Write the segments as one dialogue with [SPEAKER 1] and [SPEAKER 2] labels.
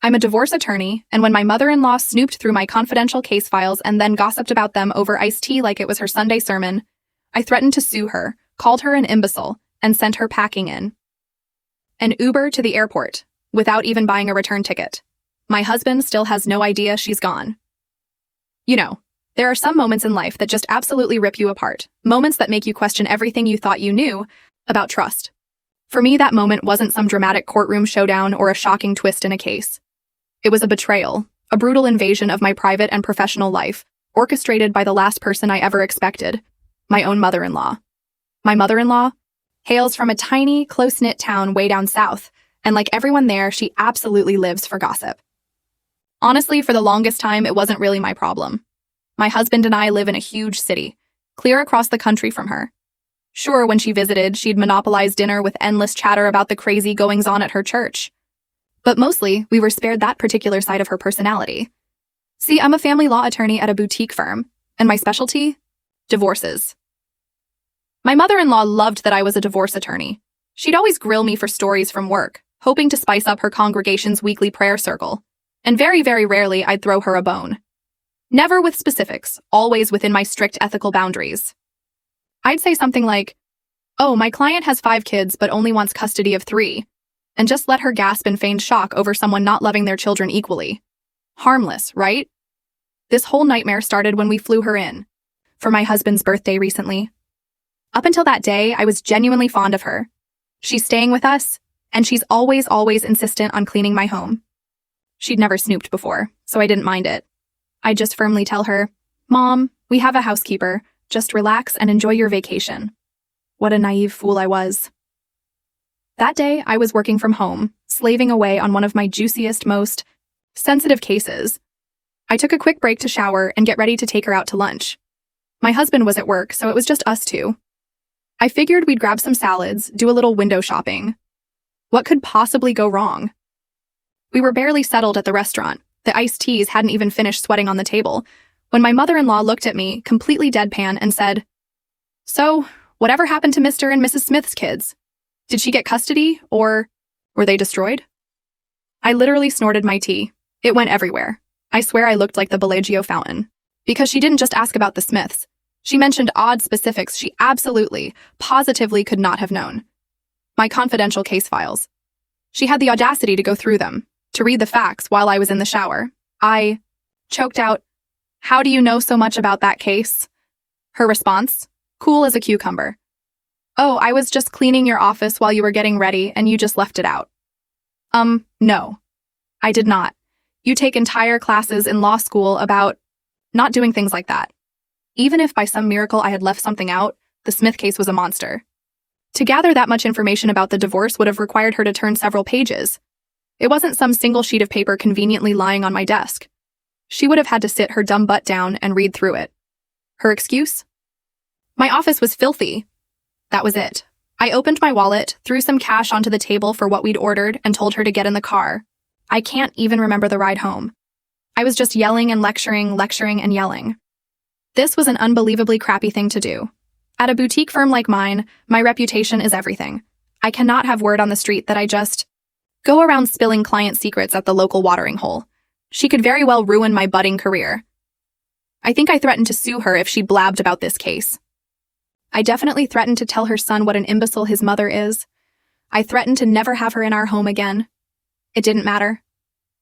[SPEAKER 1] I'm a divorce attorney, and when my mother-in-law snooped through my confidential case files and then gossiped about them over iced tea like it was her Sunday sermon, I threatened to sue her, called her an imbecile, and sent her packing in an Uber to the airport, without even buying a return ticket. My husband still has no idea she's gone. You know, there are some moments in life that just absolutely rip you apart, moments that make you question everything you thought you knew about trust. For me, that moment wasn't some dramatic courtroom showdown or a shocking twist in a case. It was a betrayal, a brutal invasion of my private and professional life, orchestrated by the last person I ever expected, my own mother-in-law. My mother-in-law hails from a tiny, close-knit town way down south, and like everyone there, she absolutely lives for gossip. Honestly, for the longest time, it wasn't really my problem. My husband and I live in a huge city, clear across the country from her. Sure, when she visited, she'd monopolize dinner with endless chatter about the crazy goings-on at her church. But mostly, we were spared that particular side of her personality. See, I'm a family law attorney at a boutique firm, and my specialty? Divorces. My mother-in-law loved that I was a divorce attorney. She'd always grill me for stories from work, hoping to spice up her congregation's weekly prayer circle. And very, very rarely, I'd throw her a bone. Never with specifics, always within my strict ethical boundaries. I'd say something like, "Oh, my client has 5 kids but only wants custody of 3, and just let her gasp in feigned shock over someone not loving their children equally. Harmless, right?" This whole nightmare started when we flew her in for my husband's birthday recently. Up until that day, I was genuinely fond of her. She's staying with us, and she's always insistent on cleaning my home. She'd never snooped before, so I didn't mind it. I'd just firmly tell her, "Mom, we have a housekeeper. Just relax and enjoy your vacation." What a naive fool I was. That day, I was working from home, slaving away on one of my juiciest, most sensitive cases. I took a quick break to shower and get ready to take her out to lunch. My husband was at work, so it was just us two. I figured we'd grab some salads, do a little window shopping. What could possibly go wrong? We were barely settled at the restaurant. The iced teas hadn't even finished sweating on the table, when my mother-in-law looked at me, completely deadpan, and said, "So, whatever happened to Mr. and Mrs. Smith's kids? Did she get custody, or were they destroyed?" I literally snorted my tea. It went everywhere. I swear I looked like the Bellagio fountain. Because she didn't just ask about the Smiths. She mentioned odd specifics she absolutely, positively could not have known. My confidential case files. She had the audacity to go through them, to read the facts while I was in the shower. I choked out, "How do you know so much about that case?" Her response? Cool as a cucumber. "Oh, I was just cleaning your office while you were getting ready and you just left it out." No. I did not. You take entire classes in law school about not doing things like that. Even if by some miracle I had left something out, the Smith case was a monster. To gather that much information about the divorce would have required her to turn several pages. It wasn't some single sheet of paper conveniently lying on my desk. She would have had to sit her dumb butt down and read through it. Her excuse? My office was filthy. That was it. I opened my wallet, threw some cash onto the table for what we'd ordered, and told her to get in the car. I can't even remember the ride home. I was just yelling and lecturing and yelling. This was an unbelievably crappy thing to do. At a boutique firm like mine, my reputation is everything. I cannot have word on the street that I just go around spilling client secrets at the local watering hole. She could very well ruin my budding career. I think I threatened to sue her if she blabbed about this case. I definitely threatened to tell her son what an imbecile his mother is. I threatened to never have her in our home again. It didn't matter.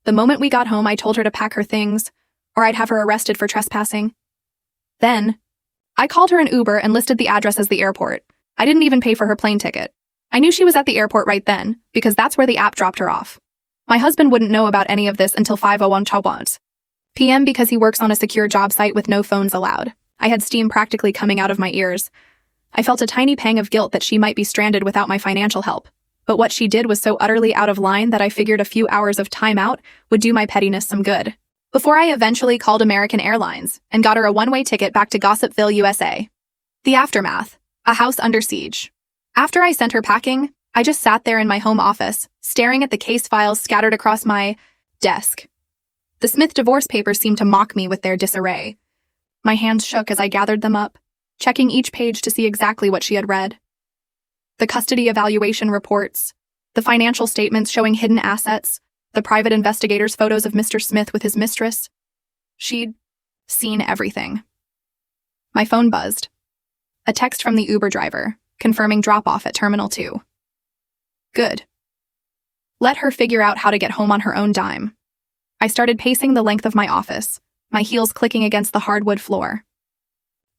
[SPEAKER 1] The moment we got home, I told her to pack her things, or I'd have her arrested for trespassing. Then, I called her an Uber and listed the address as the airport. I didn't even pay for her plane ticket. I knew she was at the airport right then, because that's where the app dropped her off. My husband wouldn't know about any of this until 5:01 p.m. because he works on a secure job site with no phones allowed. I had steam practically coming out of my ears. I felt a tiny pang of guilt that she might be stranded without my financial help. But what she did was so utterly out of line that I figured a few hours of time out would do my pettiness some good. Before I eventually called American Airlines and got her a one-way ticket back to Gossipville, USA. The aftermath. A house under siege. After I sent her packing, I just sat there in my home office, staring at the case files scattered across my desk. The Smith divorce papers seemed to mock me with their disarray. My hands shook as I gathered them up, checking each page to see exactly what she had read. The custody evaluation reports, the financial statements showing hidden assets, the private investigator's photos of Mr. Smith with his mistress. She'd seen everything. My phone buzzed. A text from the Uber driver, confirming drop-off at Terminal 2. Good. Let her figure out how to get home on her own dime. I started pacing the length of my office, my heels clicking against the hardwood floor.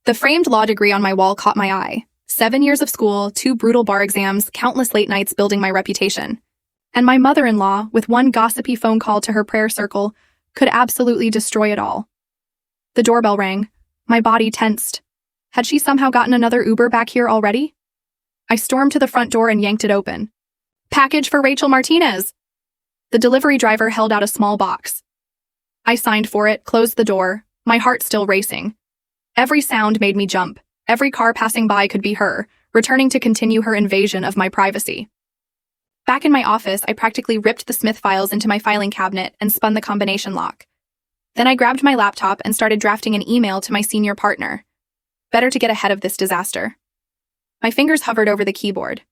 [SPEAKER 1] The framed law degree on my wall caught my eye. 7 years of school, 2 brutal bar exams, countless late nights building my reputation. And my mother-in-law, with one gossipy phone call to her prayer circle, could absolutely destroy it all. The doorbell rang. My body tensed. Had she somehow gotten another Uber back here already? I stormed to the front door and yanked it open. Package for Rachel Martinez! The delivery driver held out a small box. I signed for it, closed the door, my heart still racing. Every sound made me jump. Every car passing by could be her, returning to continue her invasion of my privacy. Back in my office, I practically ripped the Smith files into my filing cabinet and spun the combination lock. Then I grabbed my laptop and started drafting an email to my senior partner. Better to get ahead of this disaster. My fingers hovered over the keyboard.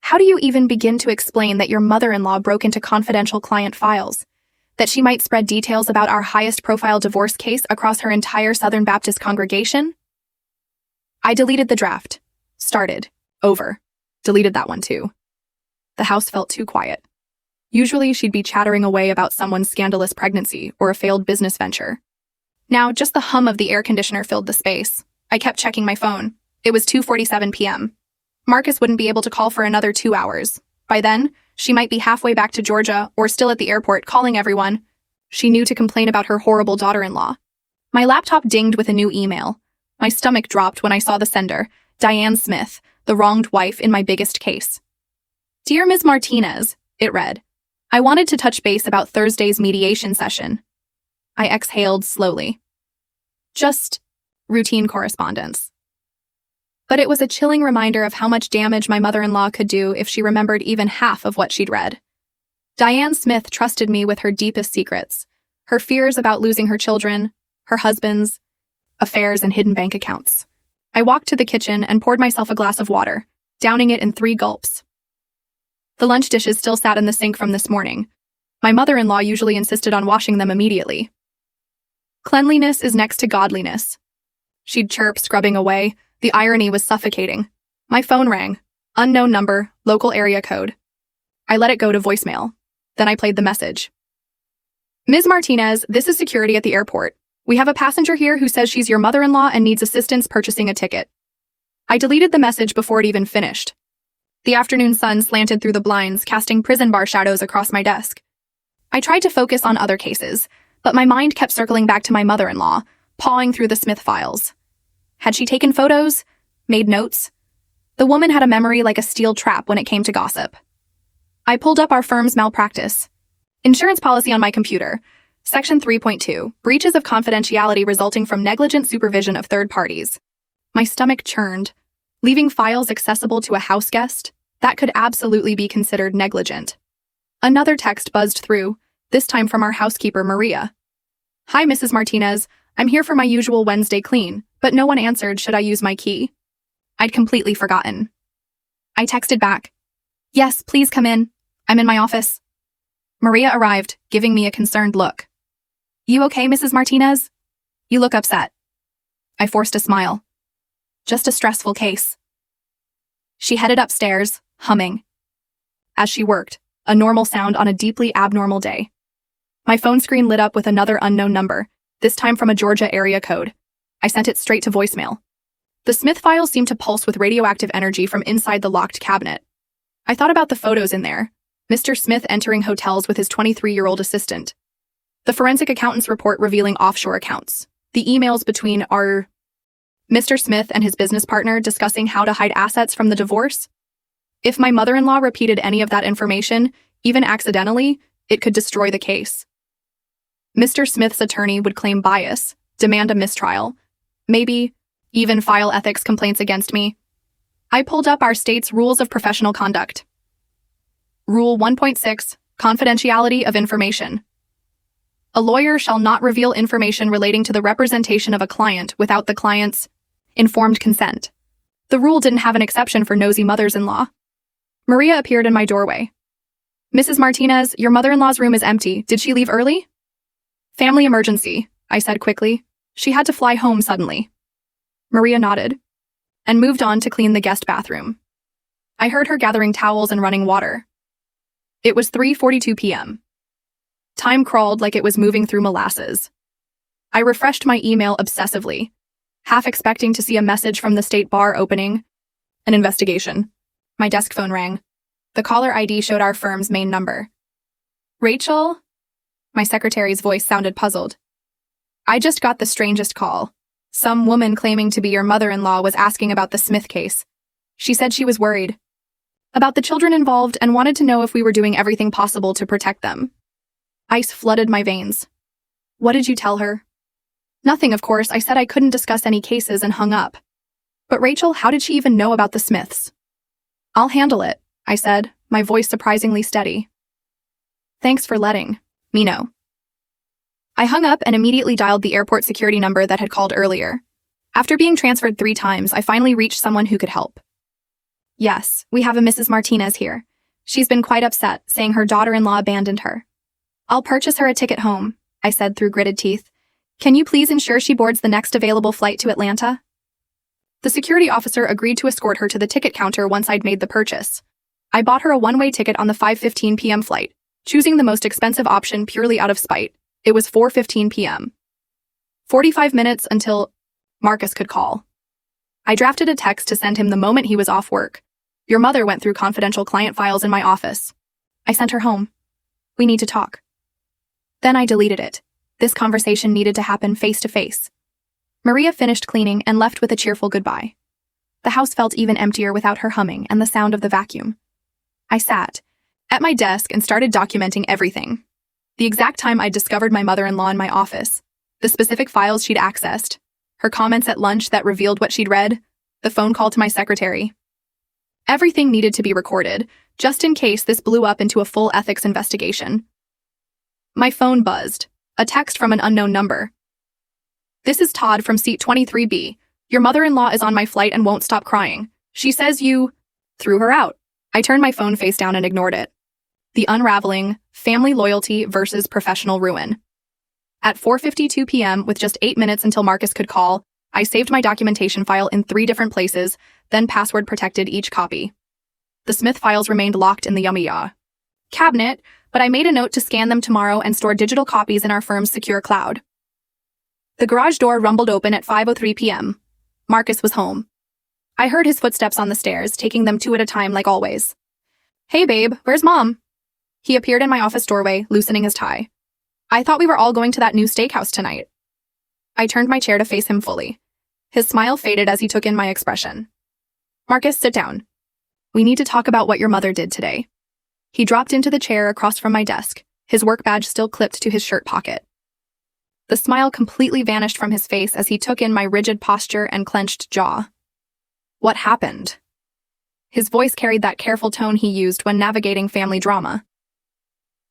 [SPEAKER 1] How do you even begin to explain that your mother-in-law broke into confidential client files? That she might spread details about our highest-profile divorce case across her entire Southern Baptist congregation? I deleted the draft. Started. Over. Deleted that one too. The house felt too quiet. Usually she'd be chattering away about someone's scandalous pregnancy or a failed business venture. Now, just the hum of the air conditioner filled the space. I kept checking my phone. It was 2:47 p.m. Marcus wouldn't be able to call for another 2 hours. By then, she might be halfway back to Georgia or still at the airport calling everyone she knew to complain about her horrible daughter-in-law. My laptop dinged with a new email. My stomach dropped when I saw the sender, Diane Smith, the wronged wife in my biggest case. Dear Ms. Martinez, it read. I wanted to touch base about Thursday's mediation session. I exhaled slowly. Just routine correspondence. But it was a chilling reminder of how much damage my mother-in-law could do if she remembered even half of what she'd read. Diane Smith trusted me with her deepest secrets, her fears about losing her children, her husband's affairs and hidden bank accounts. I walked to the kitchen and poured myself a glass of water, downing it in 3 gulps. The lunch dishes still sat in the sink from this morning. My mother-in-law usually insisted on washing them immediately. Cleanliness is next to godliness. She'd chirp, scrubbing away. The irony was suffocating. My phone rang. Unknown number, local area code. I let it go to voicemail. Then I played the message. Ms. Martinez, this is security at the airport. We have a passenger here who says she's your mother-in-law and needs assistance purchasing a ticket. I deleted the message before it even finished. The afternoon sun slanted through the blinds, casting prison bar shadows across my desk. I tried to focus on other cases, but my mind kept circling back to my mother-in-law, pawing through the Smith files. Had she taken photos? Made notes? The woman had a memory like a steel trap when it came to gossip. I pulled up our firm's malpractice insurance policy on my computer. Section 3.2, breaches of confidentiality resulting from negligent supervision of third parties. My stomach churned. Leaving files accessible to a house guest? That could absolutely be considered negligent. Another text buzzed through, this time from our housekeeper, Maria. Hi, Mrs. Martinez. I'm here for my usual Wednesday clean, but no one answered. Should I use my key? I'd completely forgotten. I texted back. Yes, please come in. I'm in my office. Maria arrived, giving me a concerned look. You okay, Mrs. Martinez? You look upset. I forced a smile. Just a stressful case. She headed upstairs, humming. As she worked, a normal sound on a deeply abnormal day. My phone screen lit up with another unknown number, this time from a Georgia area code. I sent it straight to voicemail. The Smith files seemed to pulse with radioactive energy from inside the locked cabinet. I thought about the photos in there. Mr. Smith entering hotels with his 23-year-old assistant. The forensic accountant's report revealing offshore accounts. The emails between our Mr. Smith and his business partner discussing how to hide assets from the divorce. If my mother-in-law repeated any of that information, even accidentally, it could destroy the case. Mr. Smith's attorney would claim bias, demand a mistrial, maybe even file ethics complaints against me. I pulled up our state's rules of professional conduct. Rule 1.6, confidentiality of information. A lawyer shall not reveal information relating to the representation of a client without the client's informed consent. The rule didn't have an exception for nosy mothers-in-law. Maria appeared in my doorway. Mrs. Martinez, your mother-in-law's room is empty. Did she leave early? Family emergency, I said quickly. She had to fly home suddenly. Maria nodded and moved on to clean the guest bathroom. I heard her gathering towels and running water. It was 3:42 p.m. Time crawled like it was moving through molasses. I refreshed my email obsessively, half expecting to see a message from the state bar opening an investigation. My desk phone rang. The caller ID showed our firm's main number. Rachel? My secretary's voice sounded puzzled. I just got the strangest call. Some woman claiming to be your mother-in-law was asking about the Smith case. She said she was worried about the children involved and wanted to know if we were doing everything possible to protect them. Ice flooded my veins. What did you tell her? Nothing, of course. I said I couldn't discuss any cases and hung up. But Rachel, how did she even know about the Smiths? I'll handle it, I said, my voice surprisingly steady. Thanks for letting me know. I hung up and immediately dialed the airport security number that had called earlier. After being transferred 3 times, I finally reached someone who could help. Yes, we have a Mrs. Martinez here. She's been quite upset, saying her daughter-in-law abandoned her. I'll purchase her a ticket home, I said through gritted teeth. Can you please ensure she boards the next available flight to Atlanta? The security officer agreed to escort her to the ticket counter once I'd made the purchase. I bought her a one-way ticket on the 5:15 p.m. flight, choosing the most expensive option purely out of spite. It was 4:15 p.m. 45 minutes until Marcus could call. I drafted a text to send him the moment he was off work. Your mother went through confidential client files in my office. I sent her home. We need to talk. Then I deleted it. This conversation needed to happen face to face. Maria finished cleaning and left with a cheerful goodbye. The house felt even emptier without her humming and the sound of the vacuum. I sat at my desk and started documenting everything. The exact time I'd discovered my mother-in-law in my office, the specific files she'd accessed, her comments at lunch that revealed what she'd read, the phone call to my secretary. Everything needed to be recorded, just in case this blew up into a full ethics investigation. My phone buzzed. A text from an unknown number. This is Todd from seat 23B. Your mother-in-law is on my flight and won't stop crying. She says you threw her out. I turned my phone face down and ignored it. The unraveling, family loyalty versus professional ruin. At 4:52 p.m., with just 8 minutes until Marcus could call, I saved my documentation file in 3 different places, then password protected each copy. The Smith files remained locked in the Yummy cabinet, but I made a note to scan them tomorrow and store digital copies in our firm's secure cloud. The garage door rumbled open at 5:03 p.m. Marcus was home. I heard his footsteps on the stairs, taking them 2 at a time like always. Hey babe, where's mom? He appeared in my office doorway, loosening his tie. I thought we were all going to that new steakhouse tonight. I turned my chair to face him fully. His smile faded as he took in my expression. Marcus, sit down. We need to talk about what your mother did today. He dropped into the chair across from my desk, his work badge still clipped to his shirt pocket. The smile completely vanished from his face as he took in my rigid posture and clenched jaw. What happened? His voice carried that careful tone he used when navigating family drama.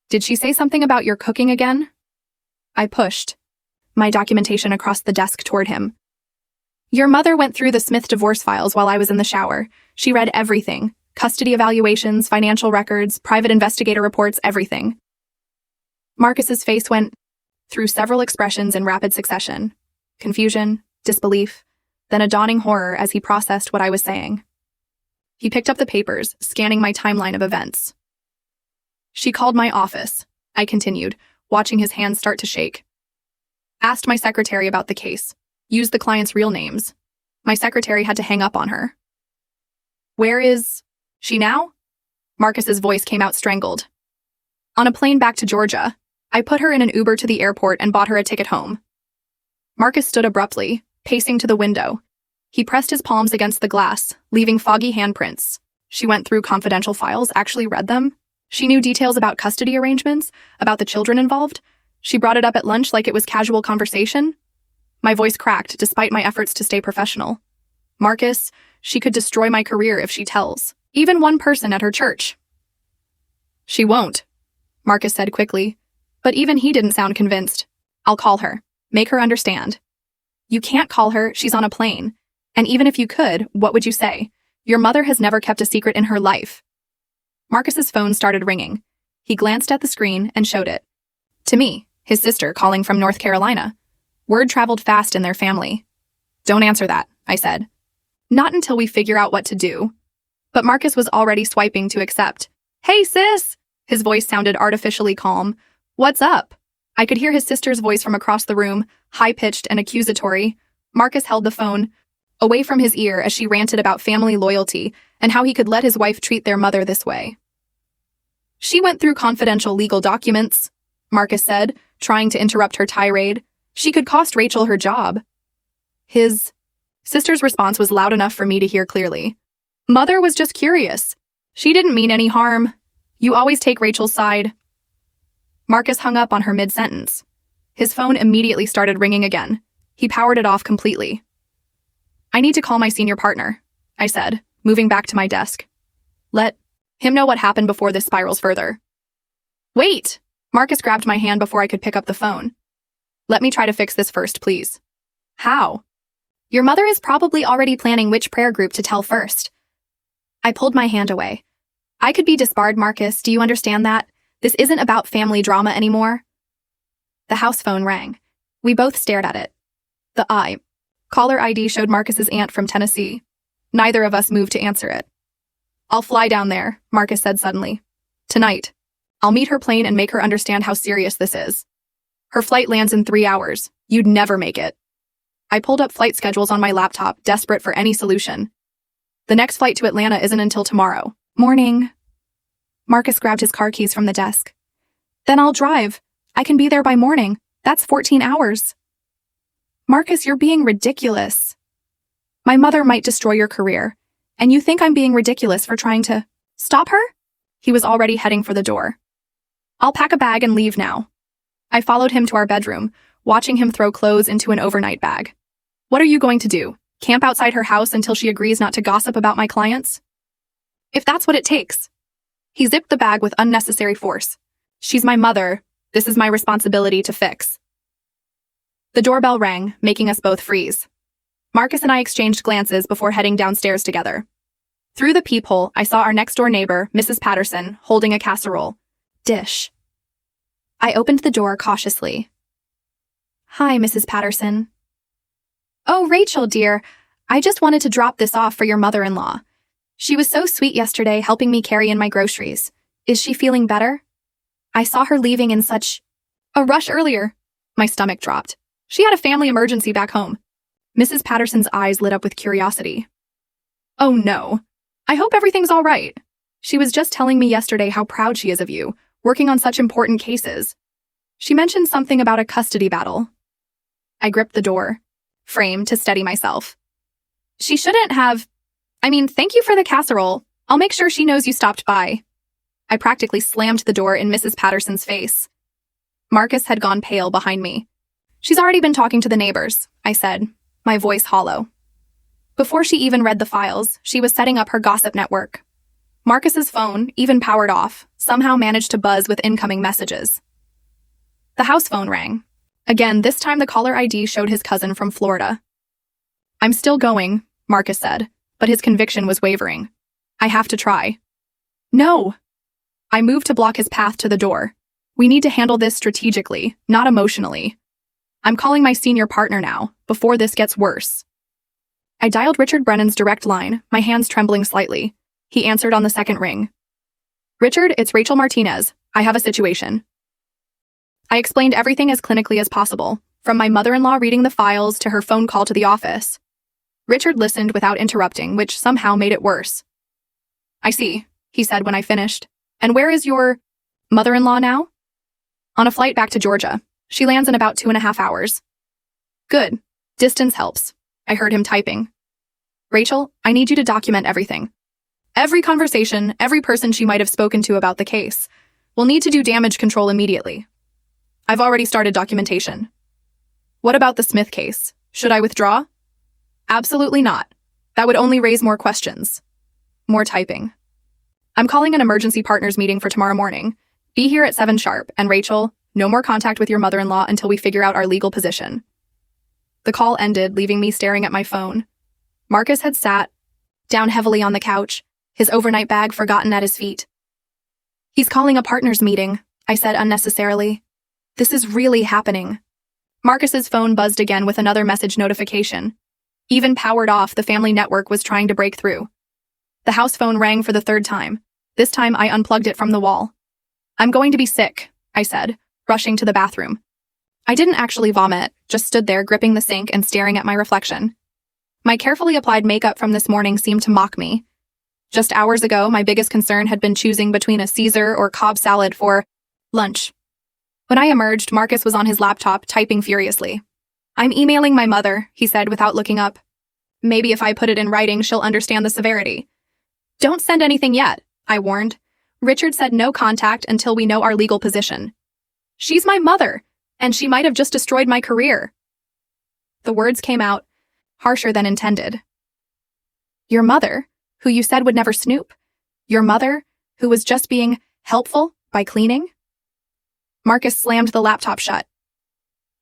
[SPEAKER 1] Did she say something about your cooking again? I pushed my documentation across the desk toward him. Your mother went through the Smith divorce files while I was in the shower. She read everything. Custody evaluations, financial records, private investigator reports, everything. Marcus's face went through several expressions in rapid succession. Confusion, disbelief, then a dawning horror as he processed what I was saying. He picked up the papers, scanning my timeline of events. She called my office, I continued, watching his hands start to shake. Asked my secretary about the case. Used the client's real names. My secretary had to hang up on her. Where is she now? Marcus's voice came out strangled. On a plane back to Georgia. I put her in an Uber to the airport and bought her a ticket home. Marcus stood abruptly, pacing to the window. He pressed his palms against the glass, leaving foggy handprints. She went through confidential files, actually read them. She knew details about custody arrangements, about the children involved. She brought it up at lunch like it was casual conversation. My voice cracked, despite my efforts to stay professional. Marcus, she could destroy my career if she tells. Even one person at her church. She won't, Marcus said quickly. But even he didn't sound convinced. I'll call her. Make her understand. You can't call her, she's on a plane. And even if you could, what would you say? Your mother has never kept a secret in her life. Marcus's phone started ringing. He glanced at the screen and showed it. To me, his sister calling from North Carolina. Word traveled fast in their family. Don't answer that, I said. Not until we figure out what to do. But Marcus was already swiping to accept. Hey, sis! His voice sounded artificially calm. What's up? I could hear his sister's voice from across the room, high-pitched and accusatory. Marcus held the phone away from his ear as she ranted about family loyalty and how he could let his wife treat their mother this way. She went through confidential legal documents, Marcus said, trying to interrupt her tirade. She could cost Rachel her job. His sister's response was loud enough for me to hear clearly. Mother was just curious. She didn't mean any harm. You always take Rachel's side. Marcus hung up on her mid-sentence. His phone immediately started ringing again. He powered it off completely. I need to call my senior partner, I said, moving back to my desk. Let him know what happened before this spirals further. Wait! Marcus grabbed my hand before I could pick up the phone. Let me try to fix this first, please. How? Your mother is probably already planning which prayer group to tell first. I pulled my hand away. I could be disbarred, Marcus, do you understand that? This isn't about family drama anymore. The house phone rang. We both stared at it. The caller ID showed Marcus's aunt from Tennessee. Neither of us moved to answer it. I'll fly down there, Marcus said suddenly. Tonight. I'll meet her plane and make her understand how serious this is. Her flight lands in 3 hours. You'd never make it. I pulled up flight schedules on my laptop, desperate for any solution. The next flight to Atlanta isn't until tomorrow. Morning. Marcus grabbed his car keys from the desk. Then I'll drive. I can be there by morning. That's 14 hours. Marcus, you're being ridiculous. My mother might destroy your career, and you think I'm being ridiculous for trying to stop her? He was already heading for the door. I'll pack a bag and leave now. I followed him to our bedroom, watching him throw clothes into an overnight bag. What are you going to do? Camp outside her house until she agrees not to gossip about my clients? If that's what it takes. He zipped the bag with unnecessary force. She's my mother. This is my responsibility to fix. The doorbell rang, making us both freeze. Marcus and I exchanged glances before heading downstairs together. Through the peephole, I saw our next-door neighbor, Mrs. Patterson, holding a casserole dish. I opened the door cautiously. Hi, Mrs. Patterson. Oh, Rachel, dear. I just wanted to drop this off for your mother-in-law. She was so sweet yesterday helping me carry in my groceries. Is she feeling better? I saw her leaving in such a rush earlier. My stomach dropped. She had a family emergency back home. Mrs. Patterson's eyes lit up with curiosity. Oh no. I hope everything's all right. She was just telling me yesterday how proud she is of you, working on such important cases. She mentioned something about a custody battle. I gripped the door frame to steady myself. She shouldn't have. Thank you for the casserole. I'll make sure she knows you stopped by. I practically slammed the door in Mrs. Patterson's face. Marcus had gone pale behind me. She's already been talking to the neighbors, I said, my voice hollow. Before she even read the files, she was setting up her gossip network. Marcus's phone, even powered off, somehow managed to buzz with incoming messages. The house phone rang. Again, this time the caller ID showed his cousin from Florida. I'm still going, Marcus said, but his conviction was wavering. I have to try. No. I moved to block his path to the door. We need to handle this strategically, not emotionally. I'm calling my senior partner now, before this gets worse. I dialed Richard Brennan's direct line, my hands trembling slightly. He answered on the second ring. Richard, it's Rachel Martinez. I have a situation. I explained everything as clinically as possible, from my mother-in-law reading the files to her phone call to the office. Richard listened without interrupting, which somehow made it worse. I see, he said when I finished. And where is your mother-in-law now? On a flight back to Georgia. She lands in about 2.5 hours. Good. Distance helps. I heard him typing. Rachel, I need you to document everything. Every conversation, every person she might have spoken to about the case. We'll need to do damage control immediately. I've already started documentation. What about the Smith case? Should I withdraw? Absolutely not. That would only raise more questions. More typing. I'm calling an emergency partners meeting for tomorrow morning. Be here at 7 sharp, and Rachel, no more contact with your mother-in-law until we figure out our legal position. The call ended, leaving me staring at my phone. Marcus had sat down heavily on the couch, his overnight bag forgotten at his feet. He's calling a partners meeting, I said unnecessarily. This is really happening. Marcus's phone buzzed again with another message notification. Even powered off, the family network was trying to break through. The house phone rang for the third time. This time I unplugged it from the wall. I'm going to be sick, I said, rushing to the bathroom. I didn't actually vomit, just stood there gripping the sink and staring at my reflection. My carefully applied makeup from this morning seemed to mock me. Just hours ago, my biggest concern had been choosing between a Caesar or Cobb salad for lunch. When I emerged, Marcus was on his laptop, typing furiously. I'm emailing my mother, he said without looking up. Maybe if I put it in writing, she'll understand the severity. Don't send anything yet, I warned. Richard said no contact until we know our legal position. She's my mother, and she might have just destroyed my career. The words came out, harsher than intended. Your mother, who you said would never snoop? Your mother, who was just being helpful by cleaning? Marcus slammed the laptop shut.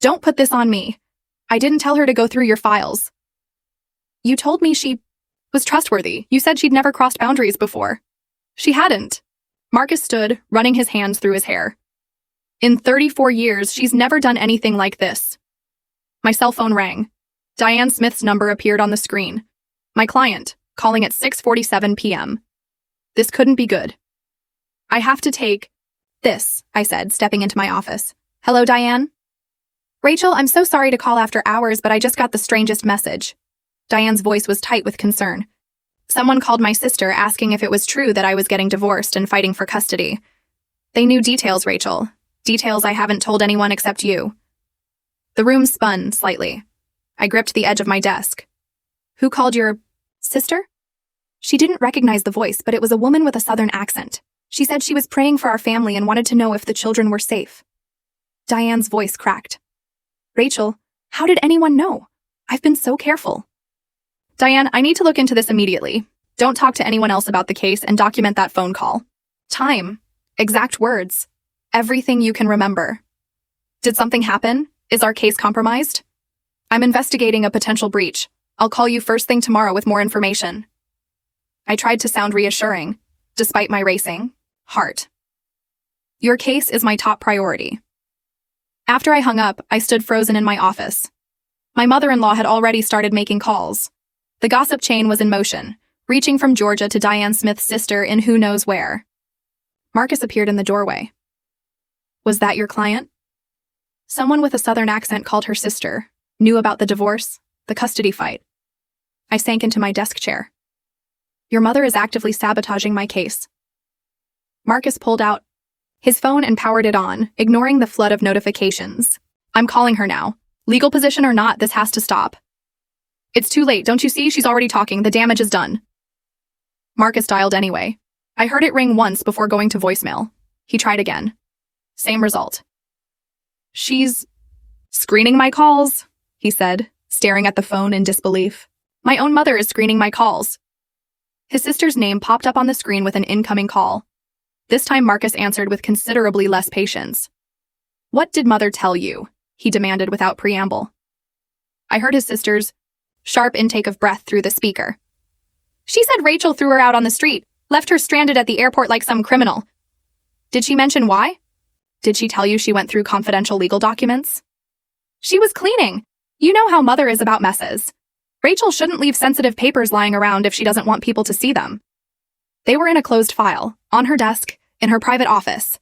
[SPEAKER 1] Don't put this on me. I didn't tell her to go through your files. You told me she was trustworthy. You said she'd never crossed boundaries before. She hadn't. Marcus stood, running his hands through his hair. In 34 years, she's never done anything like this. My cell phone rang. Diane Smith's number appeared on the screen. My client, calling at 6:47 p.m. This couldn't be good. I have to take this, I said, stepping into my office. Hello, Diane? Rachel, I'm so sorry to call after hours, but I just got the strangest message. Diane's voice was tight with concern. Someone called my sister asking if it was true that I was getting divorced and fighting for custody. They knew details, Rachel. Details I haven't told anyone except you. The room spun slightly. I gripped the edge of my desk. Who called your sister? She didn't recognize the voice, but it was a woman with a southern accent. She said she was praying for our family and wanted to know if the children were safe. Diane's voice cracked. Rachel, how did anyone know? I've been so careful. Diane, I need to look into this immediately. Don't talk to anyone else about the case and document that phone call. Time. Exact words. Everything you can remember. Did something happen? Is our case compromised? I'm investigating a potential breach. I'll call you first thing tomorrow with more information. I tried to sound reassuring, despite my racing heart. Your case is my top priority. After I hung up, I stood frozen in my office. My mother-in-law had already started making calls. The gossip chain was in motion, reaching from Georgia to Diane Smith's sister in who knows where. Marcus appeared in the doorway. Was that your client? Someone with a southern accent called her sister, knew about the divorce, the custody fight. I sank into my desk chair. Your mother is actively sabotaging my case. Marcus pulled out his phone and powered it on, ignoring the flood of notifications. I'm calling her now. Legal position or not, this has to stop. It's too late, don't you see? She's already talking. The damage is done. Marcus dialed anyway. I heard it ring once before going to voicemail. He tried again. Same result. She's screening my calls, he said, staring at the phone in disbelief. My own mother is screening my calls. His sister's name popped up on the screen with an incoming call. This time Marcus answered with considerably less patience. What did mother tell you? He demanded without preamble. I heard his sister's sharp intake of breath through the speaker. She said Rachel threw her out on the street, left her stranded at the airport like some criminal. Did she mention why? Did she tell you she went through confidential legal documents? She was cleaning. You know how mother is about messes. Rachel shouldn't leave sensitive papers lying around if she doesn't want people to see them. They were in a closed file, on her desk, in her private office.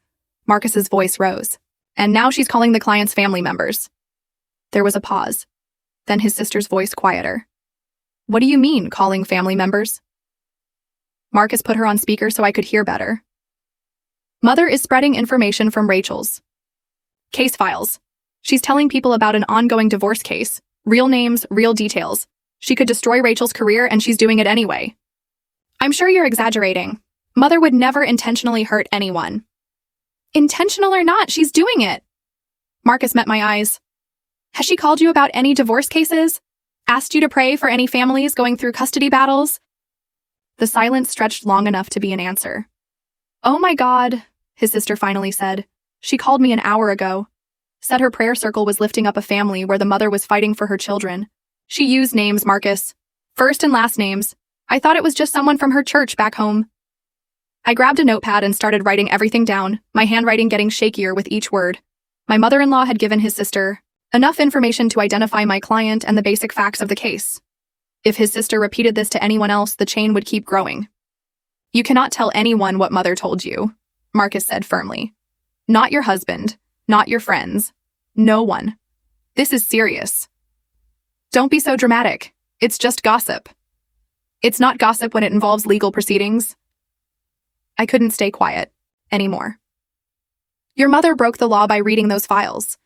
[SPEAKER 1] Marcus's voice rose. And now she's calling the client's family members. There was a pause. Then his sister's voice quieter. What do you mean, calling family members? Marcus put her on speaker so I could hear better. Mother is spreading information from Rachel's case files. She's telling people about an ongoing divorce case. Real names, real details. She could destroy Rachel's career and she's doing it anyway. I'm sure you're exaggerating. Mother would never intentionally hurt anyone. Intentional or not, she's doing it. Marcus met my eyes. Has she called you about any divorce cases? Asked you to pray for any families going through custody battles? The silence stretched long enough to be an answer. Oh my God, his sister finally said. She called me an hour ago. Said her prayer circle was lifting up a family where the mother was fighting for her children. She used names, Marcus. First and last names. I thought it was just someone from her church back home. I grabbed a notepad and started writing everything down, my handwriting getting shakier with each word. My mother-in-law had given his sister enough information to identify my client and the basic facts of the case. If his sister repeated this to anyone else, the chain would keep growing. You cannot tell anyone what mother told you, Marcus said firmly. Not your husband, not your friends, no one. This is serious. Don't be so dramatic. It's just gossip. It's not gossip when it involves legal proceedings. I couldn't stay quiet anymore. Your mother broke the law by reading those files.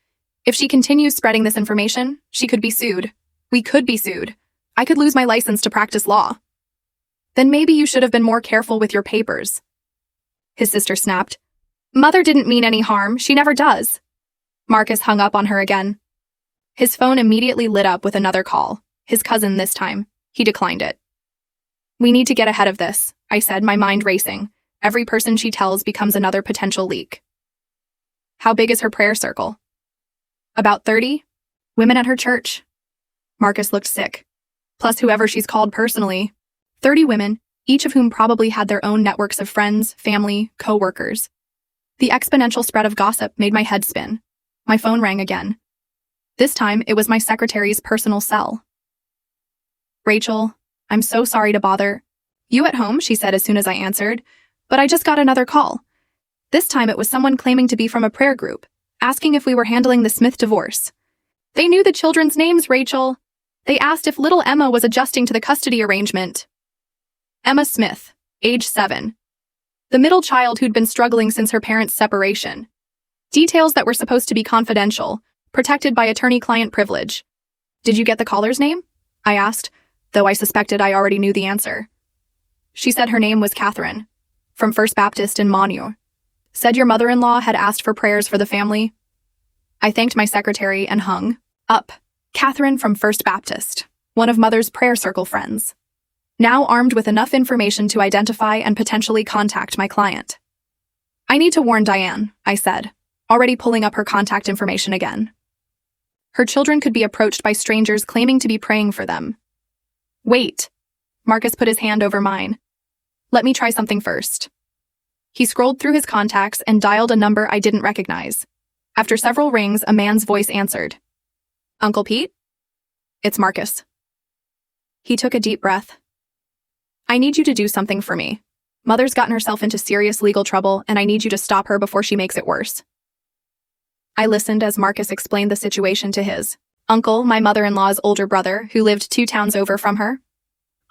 [SPEAKER 1] If she continues spreading this information, she could be sued. We could be sued. I could lose my license to practice law. Then maybe you should have been more careful with your papers. His sister snapped. Mother didn't mean any harm. She never does. Marcus hung up on her again. His phone immediately lit up with another call. His cousin this time. He declined it. We need to get ahead of this, I said, my mind racing. Every person she tells becomes another potential leak. How big is her prayer circle? About 30. Women at her church. Marcus looked sick. Plus whoever she's called personally. 30 women, each of whom probably had their own networks of friends, family, co-workers. The exponential spread of gossip made my head spin. My phone rang again. This time, it was my secretary's personal cell. Rachel, I'm so sorry to bother. You at home, she said as soon as I answered, but I just got another call. This time it was someone claiming to be from a prayer group, asking if we were handling the Smith divorce. They knew the children's names, Rachel. They asked if little Emma was adjusting to the custody arrangement. Emma Smith, age 7. The middle child who'd been struggling since her parents' separation. Details that were supposed to be confidential, protected by attorney-client privilege. Did you get the caller's name? I asked, though I suspected I already knew the answer. She said her name was Catherine, from First Baptist in Monroe. Said your mother-in-law had asked for prayers for the family. I thanked my secretary and hung up. Catherine from First Baptist, one of Mother's prayer circle friends. Now armed with enough information to identify and potentially contact my client. I need to warn Diane, I said, already pulling up her contact information again. Her children could be approached by strangers claiming to be praying for them. Wait. Marcus put his hand over mine. Let me try something first. He scrolled through his contacts and dialed a number I didn't recognize. After several rings, a man's voice answered. Uncle Pete? It's Marcus. He took a deep breath. I need you to do something for me. Mother's gotten herself into serious legal trouble, and I need you to stop her before she makes it worse. I listened as Marcus explained the situation to his uncle, my mother-in-law's older brother, who lived 2 towns over from her.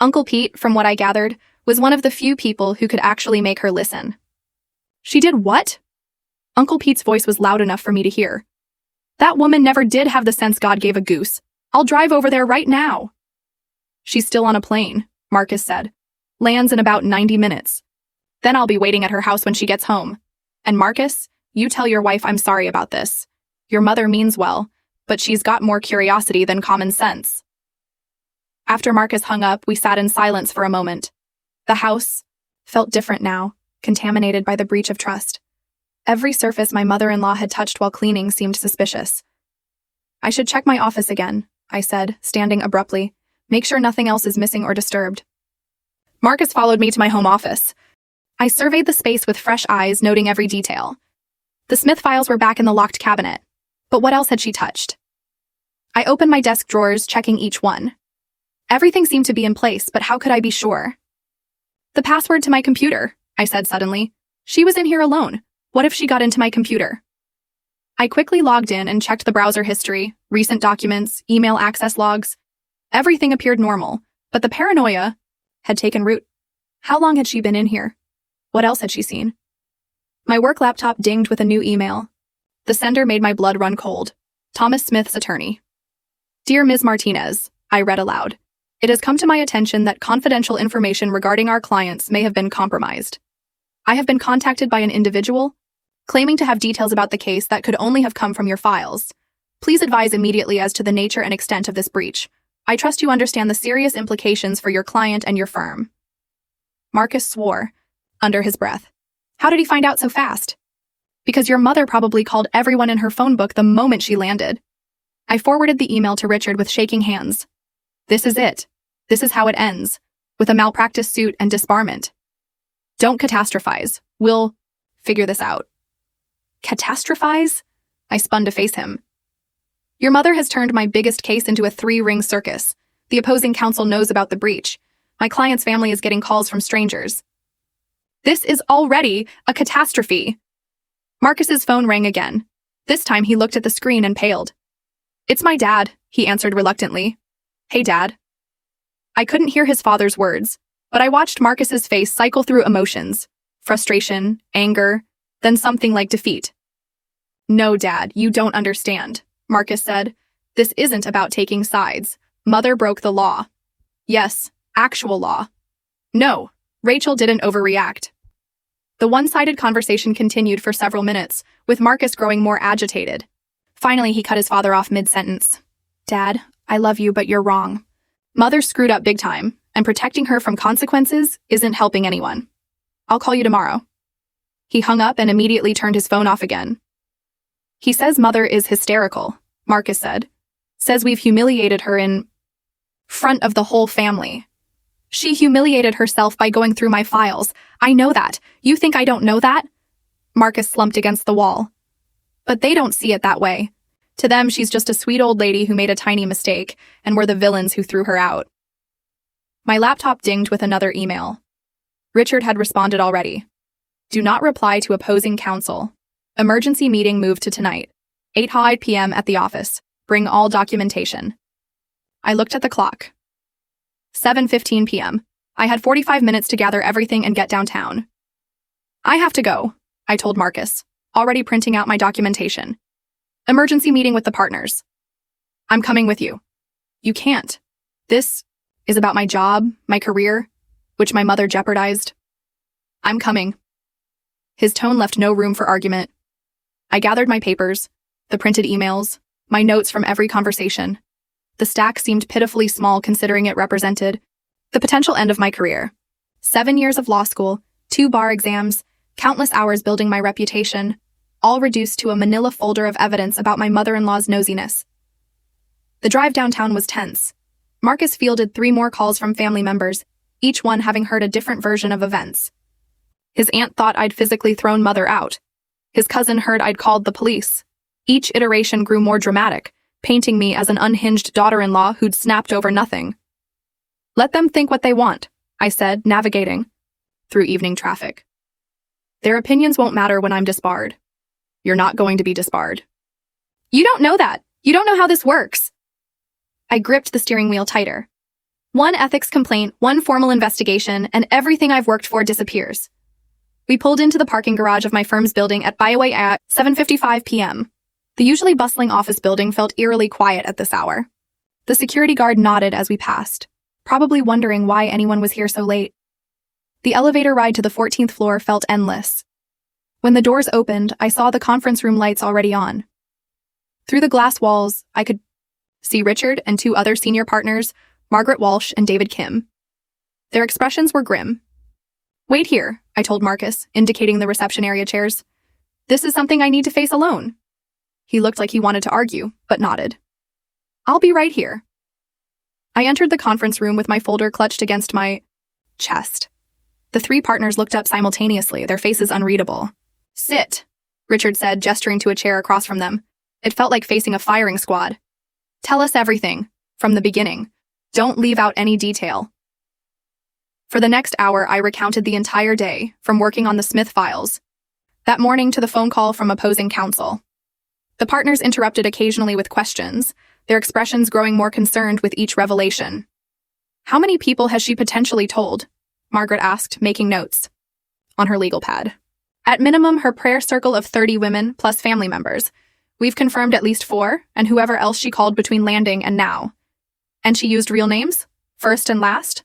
[SPEAKER 1] Uncle Pete, from what I gathered, was one of the few people who could actually make her listen. She did what? Uncle Pete's voice was loud enough for me to hear. That woman never did have the sense God gave a goose. I'll drive over there right now. She's still on a plane, Marcus said. Lands in about 90 minutes. Then I'll be waiting at her house when she gets home. And Marcus, you tell your wife I'm sorry about this. Your mother means well, but she's got more curiosity than common sense. After Marcus hung up, we sat in silence for a moment. The house felt different now, contaminated by the breach of trust. Every surface my mother-in-law had touched while cleaning seemed suspicious. I should check my office again, I said, standing abruptly. Make sure nothing else is missing or disturbed. Marcus followed me to my home office. I surveyed the space with fresh eyes, noting every detail. The Smith files were back in the locked cabinet. But what else had she touched? I opened my desk drawers, checking each one. Everything seemed to be in place, but how could I be sure? The password to my computer, I said suddenly. She was in here alone. What if she got into my computer? I quickly logged in and checked the browser history, recent documents, email access logs. Everything appeared normal, but the paranoia had taken root. How long had she been in here? What else had she seen? My work laptop dinged with a new email. The sender made my blood run cold. Thomas Smith's attorney. Dear Ms. Martinez, I read aloud. It has come to my attention that confidential information regarding our clients may have been compromised. I have been contacted by an individual claiming to have details about the case that could only have come from your files. Please advise immediately as to the nature and extent of this breach. I trust you understand the serious implications for your client and your firm. Marcus swore, under his breath. How did he find out so fast? Because your mother probably called everyone in her phone book the moment she landed. I forwarded the email to Richard with shaking hands. This is it. This is how it ends, with a malpractice suit and disbarment. Don't catastrophize. We'll figure this out. Catastrophize? I spun to face him. Your mother has turned my biggest case into a three-ring circus. The opposing counsel knows about the breach. My client's family is getting calls from strangers. This is already a catastrophe. Marcus's phone rang again. This time he looked at the screen and paled. It's my dad, he answered reluctantly. Hey, Dad. I couldn't hear his father's words, but I watched Marcus's face cycle through emotions. Frustration, anger, then something like defeat. No, Dad, you don't understand, Marcus said. This isn't about taking sides. Mother broke the law. Yes, actual law. No, Rachel didn't overreact. The one-sided conversation continued for several minutes, with Marcus growing more agitated. Finally, he cut his father off mid-sentence. Dad, I love you, but you're wrong. Mother screwed up big time, and protecting her from consequences isn't helping anyone. I'll call you tomorrow. He hung up and immediately turned his phone off again. He says Mother is hysterical, Marcus said. Says we've humiliated her in front of the whole family. She humiliated herself by going through my files. I know that. You think I don't know that? Marcus slumped against the wall. But they don't see it that way. To them, she's just a sweet old lady who made a tiny mistake, and we're the villains who threw her out. My laptop dinged with another email. Richard had responded already. Do not reply to opposing counsel. Emergency meeting moved to tonight. 8 p.m. at the office. Bring all documentation. I looked at the clock. 7:15 p.m. I had 45 minutes to gather everything and get downtown. I have to go, I told Marcus, already printing out my documentation. Emergency meeting with the partners. I'm coming with you. You can't. This is about my job, my career, which my mother jeopardized. I'm coming. His tone left no room for argument. I gathered my papers, the printed emails, my notes from every conversation. The stack seemed pitifully small considering it represented the potential end of my career. 7 years of law school, 2 bar exams, countless hours building my reputation, all reduced to a manila folder of evidence about my mother-in-law's nosiness. The drive downtown was tense. Marcus fielded 3 more calls from family members, each one having heard a different version of events. His aunt thought I'd physically thrown Mother out. His cousin heard I'd called the police. Each iteration grew more dramatic, painting me as an unhinged daughter-in-law who'd snapped over nothing. Let them think what they want, I said, navigating through evening traffic. Their opinions won't matter when I'm disbarred. You're not going to be disbarred. You don't know that. You don't know how this works. I gripped the steering wheel tighter. 1 ethics complaint, 1 formal investigation, and everything I've worked for disappears. We pulled into the parking garage of my firm's building at Bioway at 7:55 p.m. The usually bustling office building felt eerily quiet at this hour. The security guard nodded as we passed, probably wondering why anyone was here so late. The elevator ride to the 14th floor felt endless. When the doors opened, I saw the conference room lights already on. Through the glass walls, I could see Richard and 2 other senior partners, Margaret Walsh and David Kim. Their expressions were grim. Wait here, I told Marcus, indicating the reception area chairs. This is something I need to face alone. He looked like he wanted to argue, but nodded. I'll be right here. I entered the conference room with my folder clutched against my chest. The 3 partners looked up simultaneously, their faces unreadable. Sit, Richard said, gesturing to a chair across from them. It felt like facing a firing squad. Tell us everything, from the beginning. Don't leave out any detail. For the next hour, I recounted the entire day, from working on the Smith files. That morning to the phone call from opposing counsel. The partners interrupted occasionally with questions, their expressions growing more concerned with each revelation. How many people has she potentially told? Margaret asked, making notes on her legal pad. At minimum, her prayer circle of 30 women plus family members. We've confirmed at least 4, and whoever else she called between landing and now. And she used real names? First and last?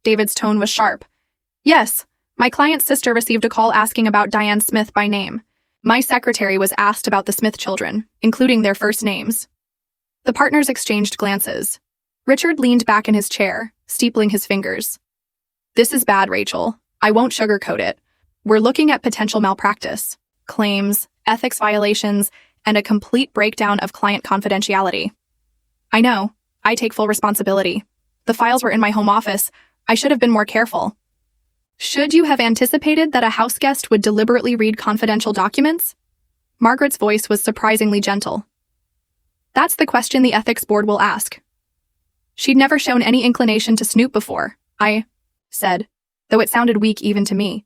[SPEAKER 1] David's tone was sharp. Yes, my client's sister received a call asking about Diane Smith by name. My secretary was asked about the Smith children, including their first names. The partners exchanged glances. Richard leaned back in his chair, steepling his fingers. This is bad, Rachel. I won't sugarcoat it. We're looking at potential malpractice, claims, ethics violations, and a complete breakdown of client confidentiality. I know. I take full responsibility. The files were in my home office. I should have been more careful. Should you have anticipated that a house guest would deliberately read confidential documents? Margaret's voice was surprisingly gentle. That's the question the ethics board will ask. She'd never shown any inclination to snoop before, I said, though it sounded weak even to me.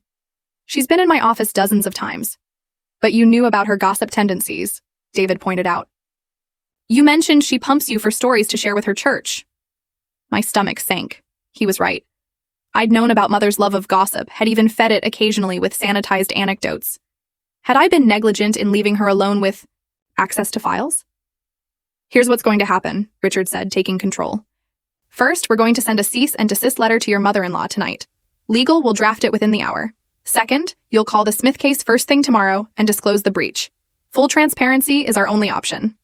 [SPEAKER 1] She's been in my office dozens of times. But you knew about her gossip tendencies, David pointed out. You mentioned she pumps you for stories to share with her church. My stomach sank. He was right. I'd known about Mother's love of gossip, had even fed it occasionally with sanitized anecdotes. Had I been negligent in leaving her alone with access to files? Here's what's going to happen, Richard said, taking control. First, we're going to send a cease and desist letter to your mother-in-law tonight. Legal will draft it within the hour. Second, you'll call the Smith case first thing tomorrow and disclose the breach. Full transparency is our only option.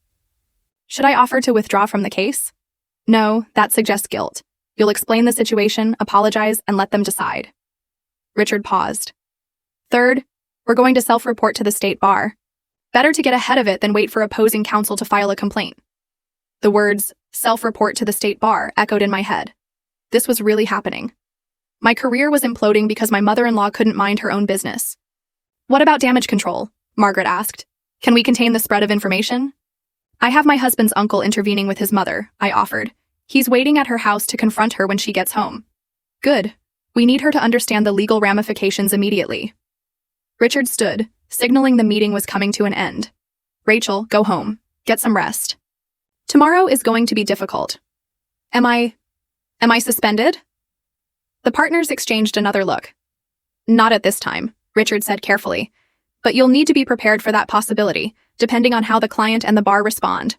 [SPEAKER 1] Should I offer to withdraw from the case? No, that suggests guilt. You'll explain the situation, apologize, and let them decide. Richard paused. Third, we're going to self-report to the state bar. Better to get ahead of it than wait for opposing counsel to file a complaint. The words, self-report to the state bar, echoed in my head. This was really happening. My career was imploding because my mother-in-law couldn't mind her own business. What about damage control? Margaret asked. Can we contain the spread of information? I have my husband's uncle intervening with his mother, I offered. He's waiting at her house to confront her when she gets home. Good. We need her to understand the legal ramifications immediately. Richard stood, signaling the meeting was coming to an end. Rachel, go home. Get some rest. Tomorrow is going to be difficult. Am I suspended? The partners exchanged another look. Not at this time, Richard said carefully. But you'll need to be prepared for that possibility, depending on how the client and the bar respond.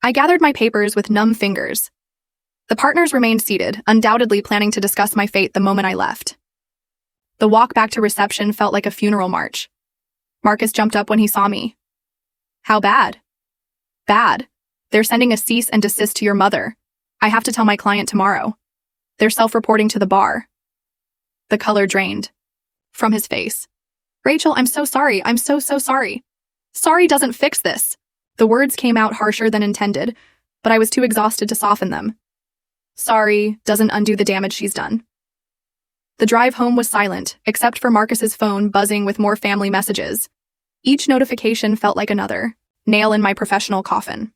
[SPEAKER 1] I gathered my papers with numb fingers. The partners remained seated, undoubtedly planning to discuss my fate the moment I left. The walk back to reception felt like a funeral march. Marcus jumped up when he saw me. How bad? Bad. They're sending a cease and desist to your mother. I have to tell my client tomorrow. They're self-reporting to the bar. The color drained from his face. Rachel, I'm so sorry. I'm so sorry. Sorry doesn't fix this. The words came out harsher than intended, but I was too exhausted to soften them. Sorry doesn't undo the damage she's done. The drive home was silent, except for Marcus's phone buzzing with more family messages. Each notification felt like another nail in my professional coffin.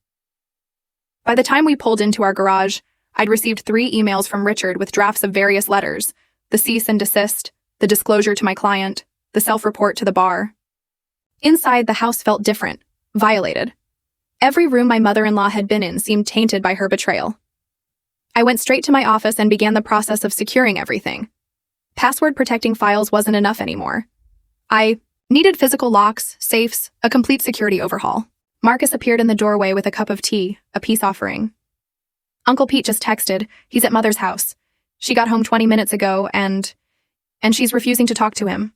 [SPEAKER 1] By the time we pulled into our garage, I'd received 3 emails from Richard with drafts of various letters, the cease and desist, the disclosure to my client, the self-report to the bar. Inside, the house felt different, violated. Every room my mother-in-law had been in seemed tainted by her betrayal. I went straight to my office and began the process of securing everything. Password-protecting files wasn't enough anymore. I needed physical locks, safes, a complete security overhaul. Marcus appeared in the doorway with a cup of tea, a peace offering. Uncle Pete just texted. He's at Mother's house. She got home 20 minutes ago and she's refusing to talk to him.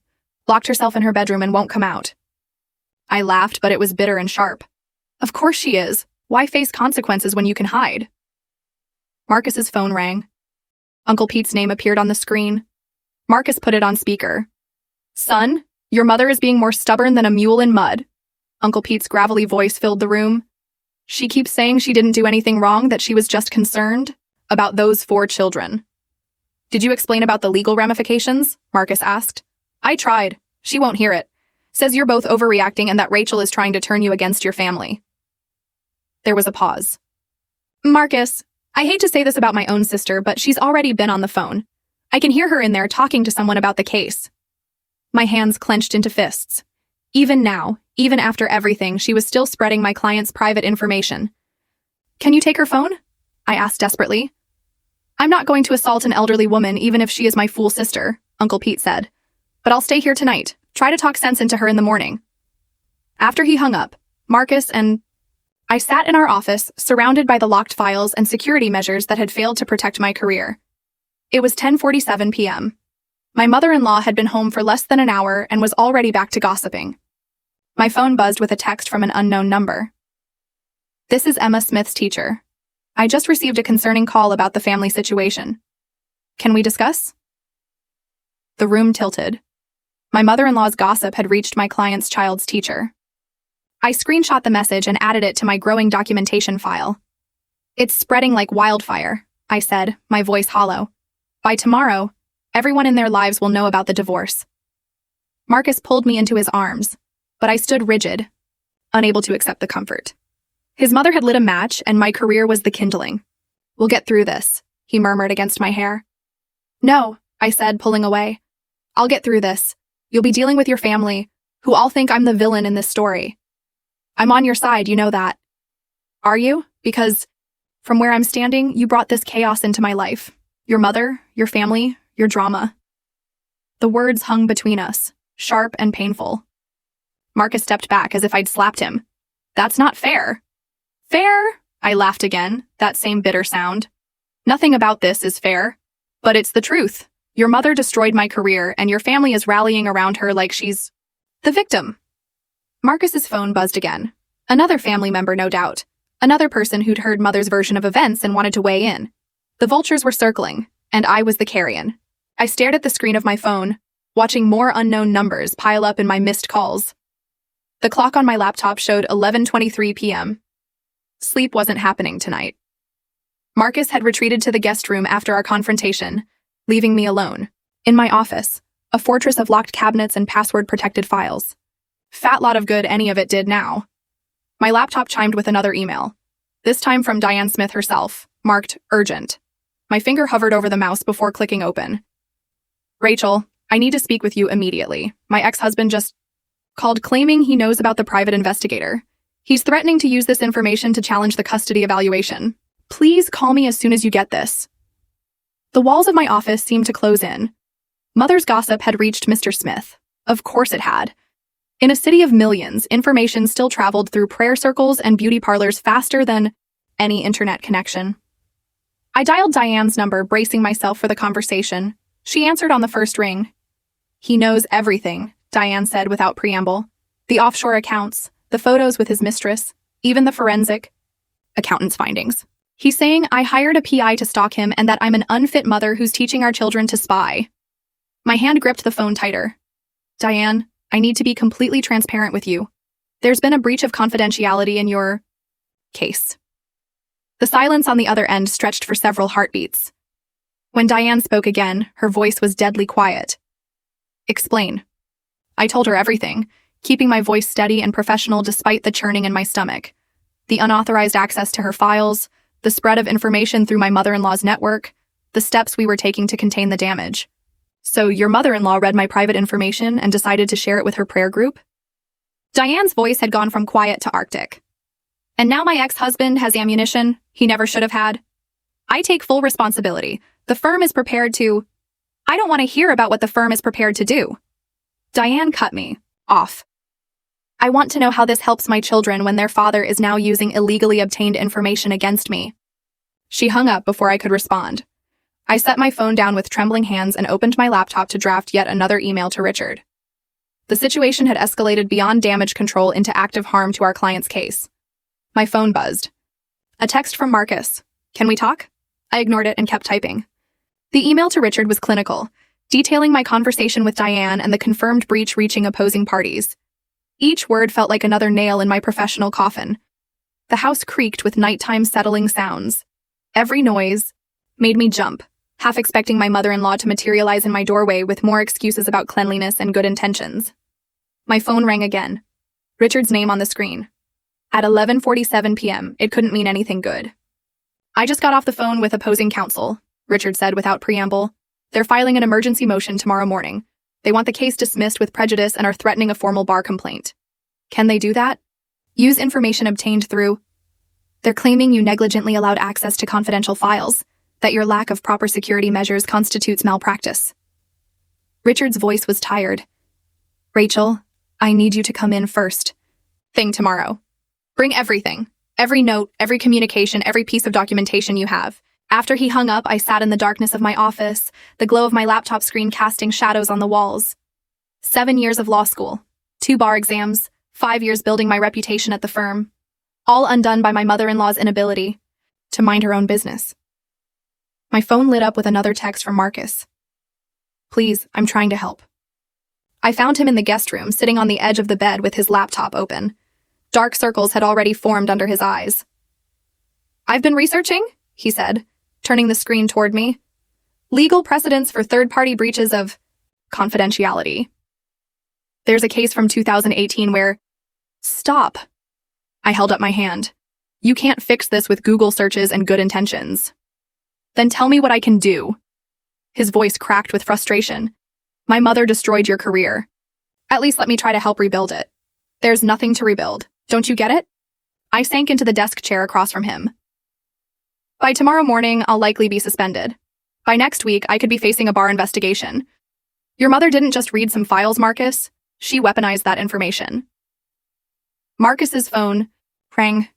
[SPEAKER 1] Locked herself in her bedroom and won't come out. I laughed, but it was bitter and sharp. Of course she is. Why face consequences when you can hide? Marcus's phone rang. Uncle Pete's name appeared on the screen. Marcus put it on speaker. Son, your mother is being more stubborn than a mule in mud. Uncle Pete's gravelly voice filled the room. She keeps saying she didn't do anything wrong, that she was just concerned about those 4 children. Did you explain about the legal ramifications? Marcus asked. I tried. She won't hear it. Says you're both overreacting and that Rachel is trying to turn you against your family. There was a pause. Marcus, I hate to say this about my own sister, but she's already been on the phone. I can hear her in there talking to someone about the case. My hands clenched into fists. Even now, even after everything, she was still spreading my client's private information. Can you take her phone? I asked desperately. I'm not going to assault an elderly woman even if she is my fool sister, Uncle Pete said. But I'll stay here tonight. Try to talk sense into her in the morning. After he hung up, Marcus and I sat in our office, surrounded by the locked files and security measures that had failed to protect my career. It was 10:47 p.m. My mother-in-law had been home for less than an hour and was already back to gossiping. My phone buzzed with a text from an unknown number. This is Emma Smith's teacher. I just received a concerning call about the family situation. Can we discuss? The room tilted. My mother-in-law's gossip had reached my client's child's teacher. I screenshot the message and added it to my growing documentation file. It's spreading like wildfire, I said, my voice hollow. By tomorrow, Everyone in their lives will know about the divorce. Marcus pulled me into his arms, but I stood rigid, unable to accept the comfort. His mother had lit a match, and my career was the kindling. "We'll get through this," he murmured against my hair. "No," I said, pulling away. "I'll get through this. You'll be dealing with your family, who all think I'm the villain in this story. I'm on your side, you know that." "Are you? Because, from where I'm standing, you brought this chaos into my life. Your mother, your family, your drama." The words hung between us, sharp and painful. Marcus stepped back as if I'd slapped him. "That's not fair." "Fair?" I laughed again, that same bitter sound. "Nothing about this is fair. But it's the truth. Your mother destroyed my career, and your family is rallying around her like she's the victim." Marcus's phone buzzed again. Another family member, no doubt. Another person who'd heard Mother's version of events and wanted to weigh in. The vultures were circling, and I was the carrion. I stared at the screen of my phone, watching more unknown numbers pile up in my missed calls. The clock on my laptop showed 11:23 p.m. Sleep wasn't happening tonight. Marcus had retreated to the guest room after our confrontation, leaving me alone. In my office, a fortress of locked cabinets and password-protected files. Fat lot of good any of it did now. My laptop chimed with another email, this time from Diane Smith herself, marked urgent. My finger hovered over the mouse before clicking open. "Rachel, I need to speak with you immediately. My ex-husband just called claiming he knows about the private investigator. He's threatening to use this information to challenge the custody evaluation. Please call me as soon as you get this." The walls of my office seemed to close in. Mother's gossip had reached Mr. Smith. Of course it had. In a city of millions, information still traveled through prayer circles and beauty parlors faster than any internet connection. I dialed Diane's number, bracing myself for the conversation. She answered on the first ring. "He knows everything," Diane said without preamble. "The offshore accounts, the photos with his mistress, even the forensic accountant's findings. He's saying I hired a PI to stalk him and that I'm an unfit mother who's teaching our children to spy." My hand gripped the phone tighter. "Diane, I need to be completely transparent with you. There's been a breach of confidentiality in your case." The silence on the other end stretched for several heartbeats. When Diane spoke again, her voice was deadly quiet. "Explain." I told her everything, keeping my voice steady and professional despite the churning in my stomach. The unauthorized access to her files, the spread of information through my mother-in-law's network, the steps we were taking to contain the damage. "So your mother-in-law read my private information and decided to share it with her prayer group?" Diane's voice had gone from quiet to arctic. "And now my ex-husband has ammunition he never should have had? I take full responsibility. The firm is prepared to—" "I don't want to hear about what the firm is prepared to do." Diane cut me off. "I want to know how this helps my children when their father is now using illegally obtained information against me." She hung up before I could respond. I set my phone down with trembling hands and opened my laptop to draft yet another email to Richard. The situation had escalated beyond damage control into active harm to our client's case. My phone buzzed. A text from Marcus. "Can we talk?" I ignored it and kept typing. The email to Richard was clinical, detailing my conversation with Diane and the confirmed breach reaching opposing parties. Each word felt like another nail in my professional coffin. The house creaked with nighttime settling sounds. Every noise made me jump, half expecting my mother-in-law to materialize in my doorway with more excuses about cleanliness and good intentions. My phone rang again. Richard's name on the screen. At 11:47 p.m., it couldn't mean anything good. "I just got off the phone with opposing counsel," Richard said without preamble. "They're filing an emergency motion tomorrow morning. They want the case dismissed with prejudice and are threatening a formal bar complaint." "Can they do that?" "Use information obtained through—" "They're claiming you negligently allowed access to confidential files, that your lack of proper security measures constitutes malpractice." Richard's voice was tired. "Rachel, I need you to come in first thing tomorrow. Bring everything. Every note, every communication, every piece of documentation you have." After he hung up, I sat in the darkness of my office, the glow of my laptop screen casting shadows on the walls. 7 years of law school, 2 bar exams, 5 years building my reputation at the firm, all undone by my mother-in-law's inability to mind her own business. My phone lit up with another text from Marcus. "Please, I'm trying to help." I found him in the guest room, sitting on the edge of the bed with his laptop open. Dark circles had already formed under his eyes. "I've been researching," he said, turning the screen toward me. Legal precedents for third-party breaches of confidentiality. There's a case from 2018 where... Stop. I held up my hand. You can't fix this with Google searches and good intentions. Then tell me what I can do. His voice cracked with frustration. My mother destroyed your career. At least let me try to help rebuild it. There's nothing to rebuild. Don't you get it? I sank into the desk chair across from him. By tomorrow morning, I'll likely be suspended. By next week, I could be facing a bar investigation. Your mother didn't just read some files, Marcus. She weaponized that information. Marcus's phone rang.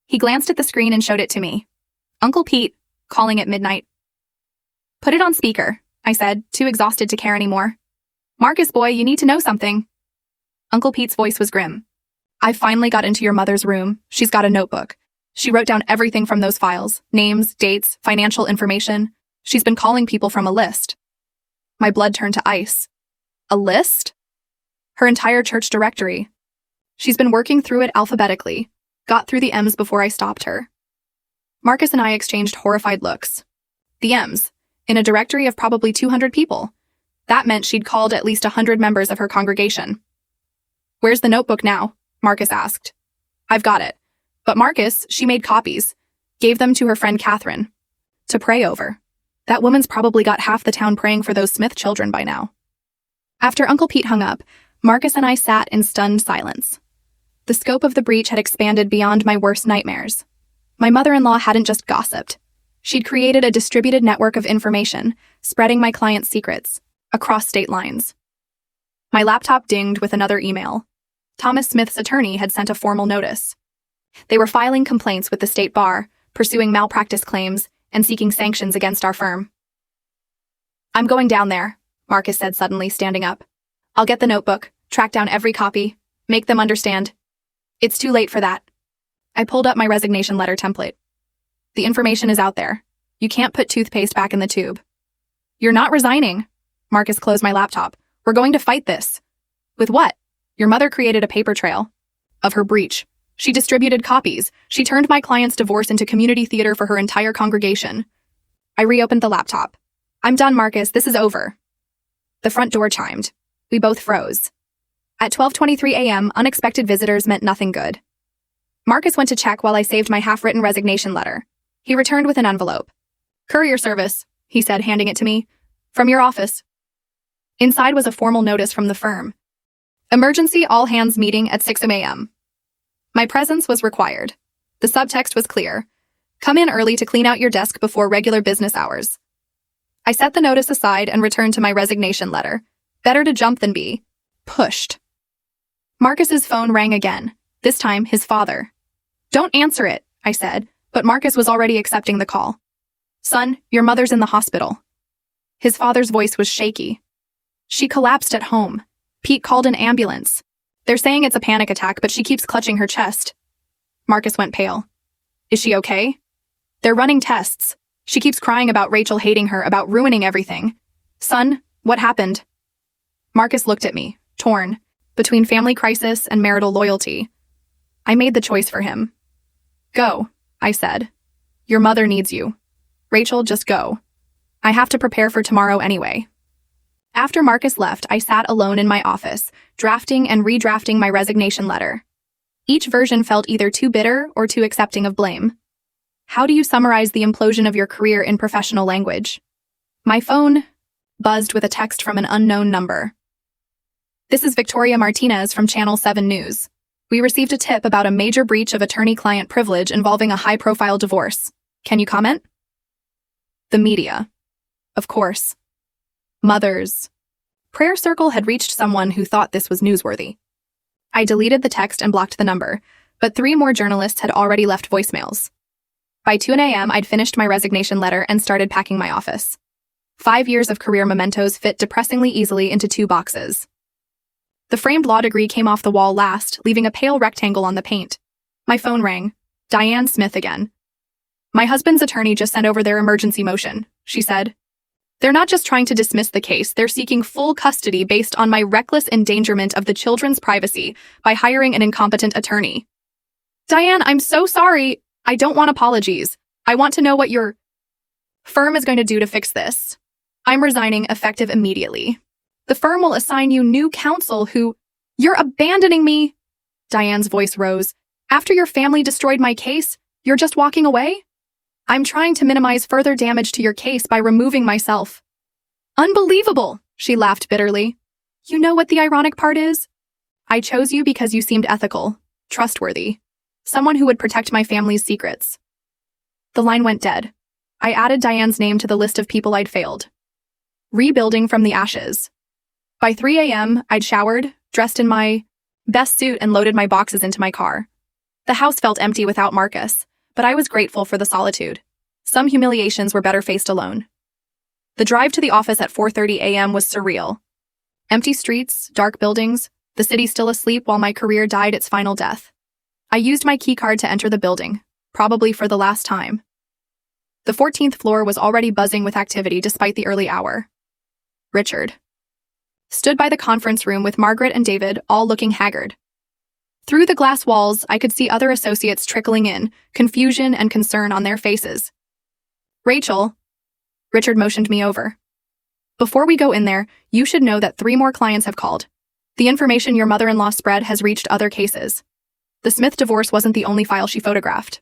[SPEAKER 1] He glanced at the screen and showed it to me. Uncle Pete, calling at midnight. Put it on speaker, I said, too exhausted to care anymore. Marcus, boy, you need to know something. Uncle Pete's voice was grim. I finally got into your mother's room. She's got a notebook. She wrote down everything from those files. Names, dates, financial information. She's been calling people from a list. My blood turned to ice. A list? Her entire church directory. She's been working through it alphabetically. Got through the M's before I stopped her. Marcus and I exchanged horrified looks. The M's, in a directory of probably 200 people. That meant she'd called at least 100 members of her congregation. Where's the notebook now? Marcus asked. I've got it. But Marcus, she made copies. Gave them to her friend Catherine. To pray over. That woman's probably got half the town praying for those Smith children by now. After Uncle Pete hung up, Marcus and I sat in stunned silence. The scope of the breach had expanded beyond my worst nightmares. My mother-in-law hadn't just gossiped. She'd created a distributed network of information, spreading my clients' secrets, across state lines. My laptop dinged with another email. Thomas Smith's attorney had sent a formal notice. They were filing complaints with the state bar, pursuing malpractice claims, and seeking sanctions against our firm. I'm going down there, Marcus said suddenly, standing up. I'll get the notebook, track down every copy, make them understand. It's too late for that. I pulled up my resignation letter template. The information is out there. You can't put toothpaste back in the tube. You're not resigning. Marcus closed my laptop. We're going to fight this. With what? Your mother created a paper trail of her breach. She distributed copies. She turned my client's divorce into community theater for her entire congregation. I reopened the laptop. I'm done, Marcus. This is over. The front door chimed. We both froze. At 12:23 a.m., unexpected visitors meant nothing good. Marcus went to check while I saved my half-written resignation letter. He returned with an envelope. Courier service, he said, handing it to me. From your office. Inside was a formal notice from the firm. Emergency all-hands meeting at 6 a.m. My presence was required. The subtext was clear. Come in early to clean out your desk before regular business hours. I set the notice aside and returned to my resignation letter. Better to jump than be pushed. Marcus's phone rang again, this time his father. Don't answer it, I said, but Marcus was already accepting the call. Son, your mother's in the hospital. His father's voice was shaky. She collapsed at home. Pete called an ambulance. They're saying it's a panic attack, but she keeps clutching her chest. Marcus went pale. Is she okay? They're running tests. She keeps crying about Rachel hating her, about ruining everything. Son, what happened? Marcus looked at me, torn, between family crisis and marital loyalty. I made the choice for him. Go, I said. Your mother needs you. Rachel, just go. I have to prepare for tomorrow anyway. After Marcus left, I sat alone in my office, drafting and redrafting my resignation letter. Each version felt either too bitter or too accepting of blame. How do you summarize the implosion of your career in professional language? My phone buzzed with a text from an unknown number. This is Victoria Martinez from Channel 7 News. We received a tip about a major breach of attorney-client privilege involving a high-profile divorce. Can you comment? The media. Of course. Mothers. Prayer Circle had reached someone who thought this was newsworthy. I deleted the text and blocked the number, but 3 more journalists had already left voicemails. By 2 a.m., I'd finished my resignation letter and started packing my office. 5 years of career mementos fit depressingly easily into 2 boxes. The framed law degree came off the wall last, leaving a pale rectangle on the paint. My phone rang. Diane Smith again. My husband's attorney just sent over their emergency motion, she said. They're not just trying to dismiss the case, they're seeking full custody based on my reckless endangerment of the children's privacy by hiring an incompetent attorney. Diane, I'm so sorry. I don't want apologies. I want to know what your firm is going to do to fix this. I'm resigning effective immediately. The firm will assign you new counsel who— You're abandoning me! Diane's voice rose. After your family destroyed my case, you're just walking away? I'm trying to minimize further damage to your case by removing myself. Unbelievable, she laughed bitterly. You know what the ironic part is? I chose you because you seemed ethical, trustworthy, someone who would protect my family's secrets. The line went dead. I added Diane's name to the list of people I'd failed. Rebuilding from the ashes. By 3 a.m., I'd showered, dressed in my best suit, and loaded my boxes into my car. The house felt empty without Marcus, but I was grateful for the solitude. Some humiliations were better faced alone. The drive to the office at 4:30 a.m. was surreal. Empty streets, dark buildings, the city still asleep while my career died its final death. I used my keycard to enter the building, probably for the last time. The 14th floor was already buzzing with activity despite the early hour. Richard stood by the conference room with Margaret and David, all looking haggard. Through the glass walls, I could see other associates trickling in, confusion and concern on their faces. Rachel, Richard motioned me over. Before we go in there, you should know that 3 more clients have called. The information your mother-in-law spread has reached other cases. The Smith divorce wasn't the only file she photographed.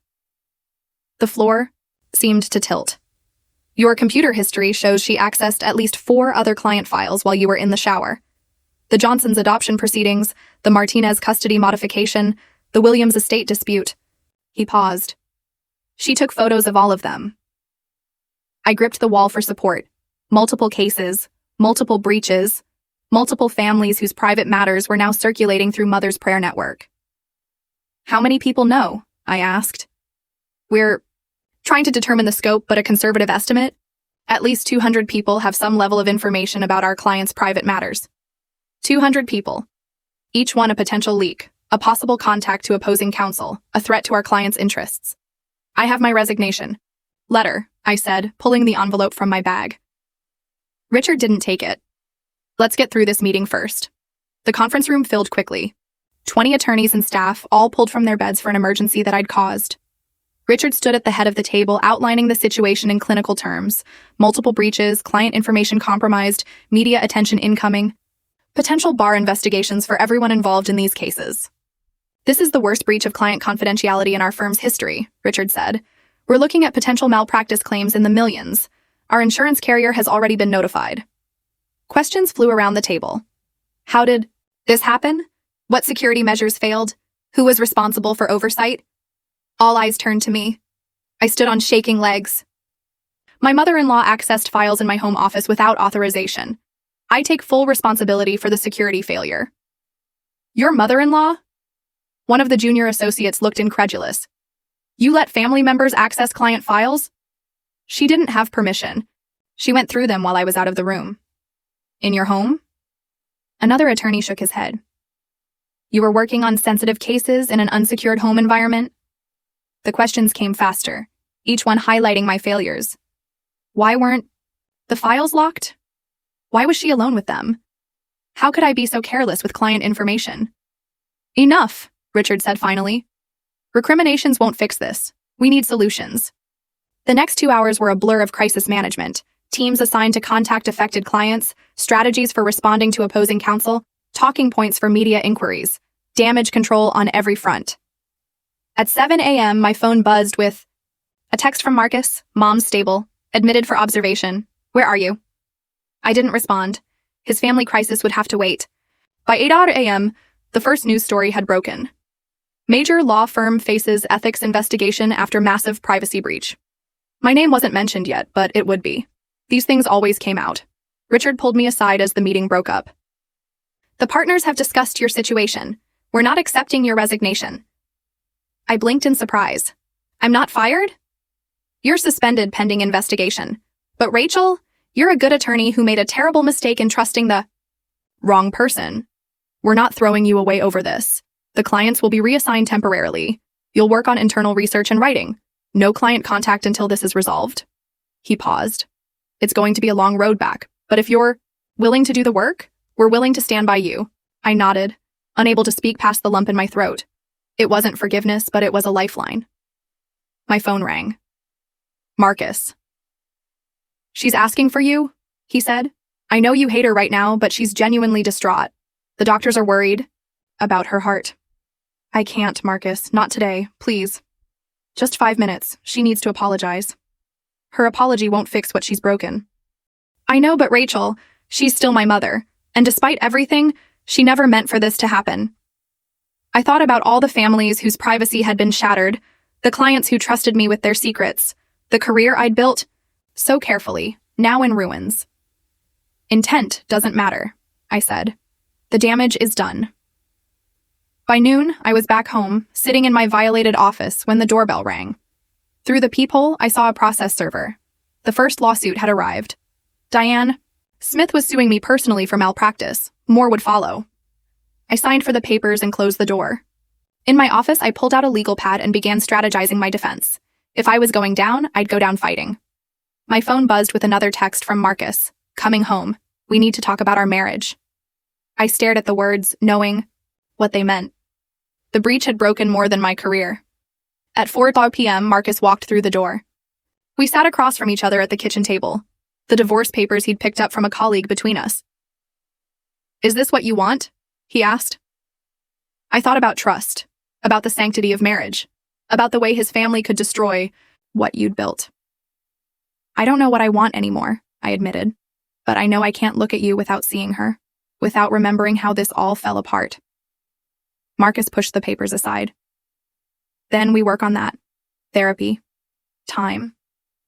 [SPEAKER 1] The floor seemed to tilt. Your computer history shows she accessed at least 4 other client files while you were in the shower. The Johnsons' adoption proceedings, the Martinez custody modification, the Williams estate dispute. He paused. She took photos of all of them. I gripped the wall for support. Multiple cases, multiple breaches, multiple families whose private matters were now circulating through Mother's Prayer Network. How many people know? I asked. We're trying to determine the scope, but a conservative estimate? At least 200 people have some level of information about our clients' private matters. 200 people. Each one a potential leak, a possible contact to opposing counsel, a threat to our clients' interests. I have my resignation letter, I said, pulling the envelope from my bag. Richard didn't take it. Let's get through this meeting first. The conference room filled quickly. 20 attorneys and staff, all pulled from their beds for an emergency that I'd caused. Richard stood at the head of the table, outlining the situation in clinical terms. Multiple breaches, client information compromised, media attention incoming, potential bar investigations for everyone involved in these cases. This is the worst breach of client confidentiality in our firm's history, Richard said. We're looking at potential malpractice claims in the millions. Our insurance carrier has already been notified. Questions flew around the table. How did this happen? What security measures failed? Who was responsible for oversight? All eyes turned to me. I stood on shaking legs. My mother-in-law accessed files in my home office without authorization. I take full responsibility for the security failure. Your mother-in-law? One of the junior associates looked incredulous. You let family members access client files? She didn't have permission. She went through them while I was out of the room. In your home? Another attorney shook his head. You were working on sensitive cases in an unsecured home environment? The questions came faster, each one highlighting my failures. Why weren't the files locked? Why was she alone with them? How could I be so careless with client information? Enough, Richard said finally. Recriminations won't fix this. We need solutions. The next 2 hours were a blur of crisis management, teams assigned to contact affected clients, strategies for responding to opposing counsel, talking points for media inquiries, damage control on every front. At 7 a.m., my phone buzzed with a text from Marcus, Mom's stable, admitted for observation. Where are you? I didn't respond. His family crisis would have to wait. By 8 a.m., the first news story had broken. Major law firm faces ethics investigation after massive privacy breach. My name wasn't mentioned yet, but it would be. These things always came out. Richard pulled me aside as the meeting broke up. The partners have discussed your situation. We're not accepting your resignation. I blinked in surprise. I'm not fired? You're suspended pending investigation. But Rachel, you're a good attorney who made a terrible mistake in trusting the wrong person. We're not throwing you away over this. The clients will be reassigned temporarily. You'll work on internal research and writing. No client contact until this is resolved. He paused. It's going to be a long road back, but if you're willing to do the work, we're willing to stand by you. I nodded, unable to speak past the lump in my throat. It wasn't forgiveness, but it was a lifeline. My phone rang. Marcus. She's asking for you? he said. I know you hate her right now, but she's genuinely distraught. The doctors are worried about her heart. I can't, Marcus. Not today, please. Just 5 minutes. She needs to apologize. Her apology won't fix what she's broken. I know, but Rachel, she's still my mother, and despite everything, she never meant for this to happen. I thought about all the families whose privacy had been shattered, the clients who trusted me with their secrets, the career I'd built so carefully, now in ruins. Intent doesn't matter, I said. The damage is done. By noon, I was back home, sitting in my violated office when the doorbell rang. Through the peephole, I saw a process server. The first lawsuit had arrived. Diane Smith was suing me personally for malpractice. More would follow. I signed for the papers and closed the door. In my office, I pulled out a legal pad and began strategizing my defense. If I was going down, I'd go down fighting. My phone buzzed with another text from Marcus. Coming home. We need to talk about our marriage. I stared at the words, knowing what they meant. The breach had broken more than my career. At 4:00 p.m., Marcus walked through the door. We sat across from each other at the kitchen table, the divorce papers he'd picked up from a colleague between us. Is this what you want? He asked. I thought about trust, about the sanctity of marriage, about the way his family could destroy what you'd built. I don't know what I want anymore, I admitted, but I know I can't look at you without seeing her, without remembering how this all fell apart. Marcus pushed the papers aside. Then we work on that. Therapy. Time.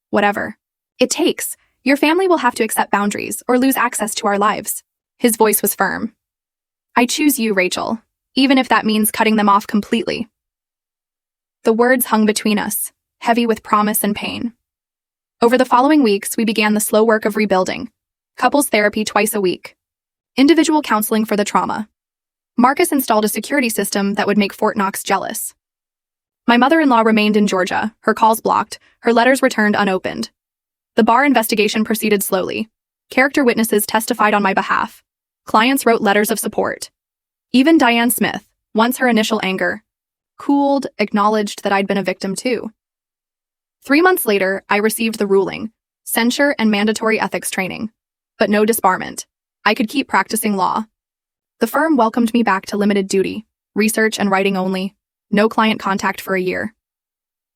[SPEAKER 1] Whatever. It takes. Your family will have to accept boundaries or lose access to our lives. His voice was firm. I choose you, Rachel, even if that means cutting them off completely. The words hung between us, heavy with promise and pain. Over the following weeks, we began the slow work of rebuilding. Couples therapy twice a week. Individual counseling for the trauma. Marcus installed a security system that would make Fort Knox jealous. My mother-in-law remained in Georgia, her calls blocked, her letters returned unopened. The bar investigation proceeded slowly. Character witnesses testified on my behalf. Clients wrote letters of support. Even Diane Smith, once her initial anger cooled, acknowledged that I'd been a victim too. 3 months later, I received the ruling, censure and mandatory ethics training, but no disbarment. I could keep practicing law. The firm welcomed me back to limited duty, research and writing only, no client contact for a year.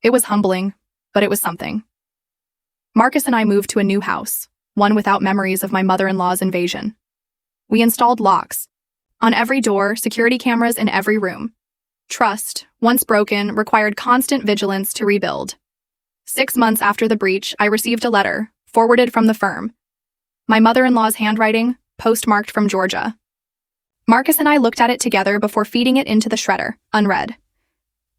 [SPEAKER 1] It was humbling, but it was something. Marcus and I moved to a new house, one without memories of my mother-in-law's invasion. We installed locks. On every door, security cameras in every room. Trust, once broken, required constant vigilance to rebuild. 6 months after the breach, I received a letter, forwarded from the firm. My mother-in-law's handwriting, postmarked from Georgia. Marcus and I looked at it together before feeding it into the shredder, unread.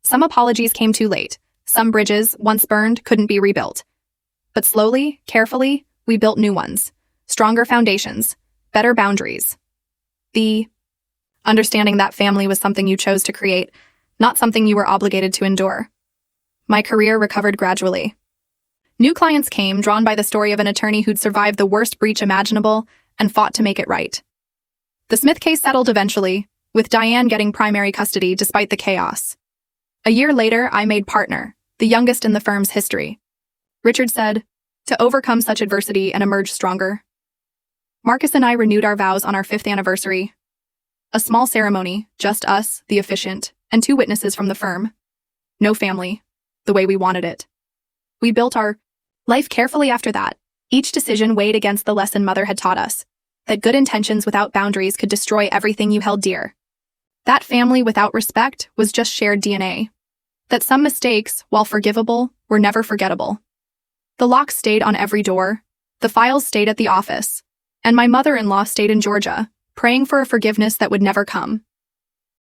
[SPEAKER 1] Some apologies came too late. Some bridges, once burned, couldn't be rebuilt. But slowly, carefully, we built new ones. Stronger foundations, better boundaries. The understanding that family was something you chose to create, not something you were obligated to endure. My career recovered gradually. New clients came, drawn by the story of an attorney who'd survived the worst breach imaginable and fought to make it right. The Smith case settled eventually, with Diane getting primary custody despite the chaos. A year later, I made partner, the youngest in the firm's history. Richard said, to overcome such adversity and emerge stronger. Marcus and I renewed our vows on our 5th anniversary. A small ceremony, just us, the officiant, and 2 witnesses from the firm. No family, the way we wanted it. We built our life carefully after that. Each decision weighed against the lesson Mother had taught us, that good intentions without boundaries could destroy everything you held dear. That family without respect was just shared DNA. That some mistakes, while forgivable, were never forgettable. The locks stayed on every door, the files stayed at the office, and my mother-in-law stayed in Georgia, praying for a forgiveness that would never come.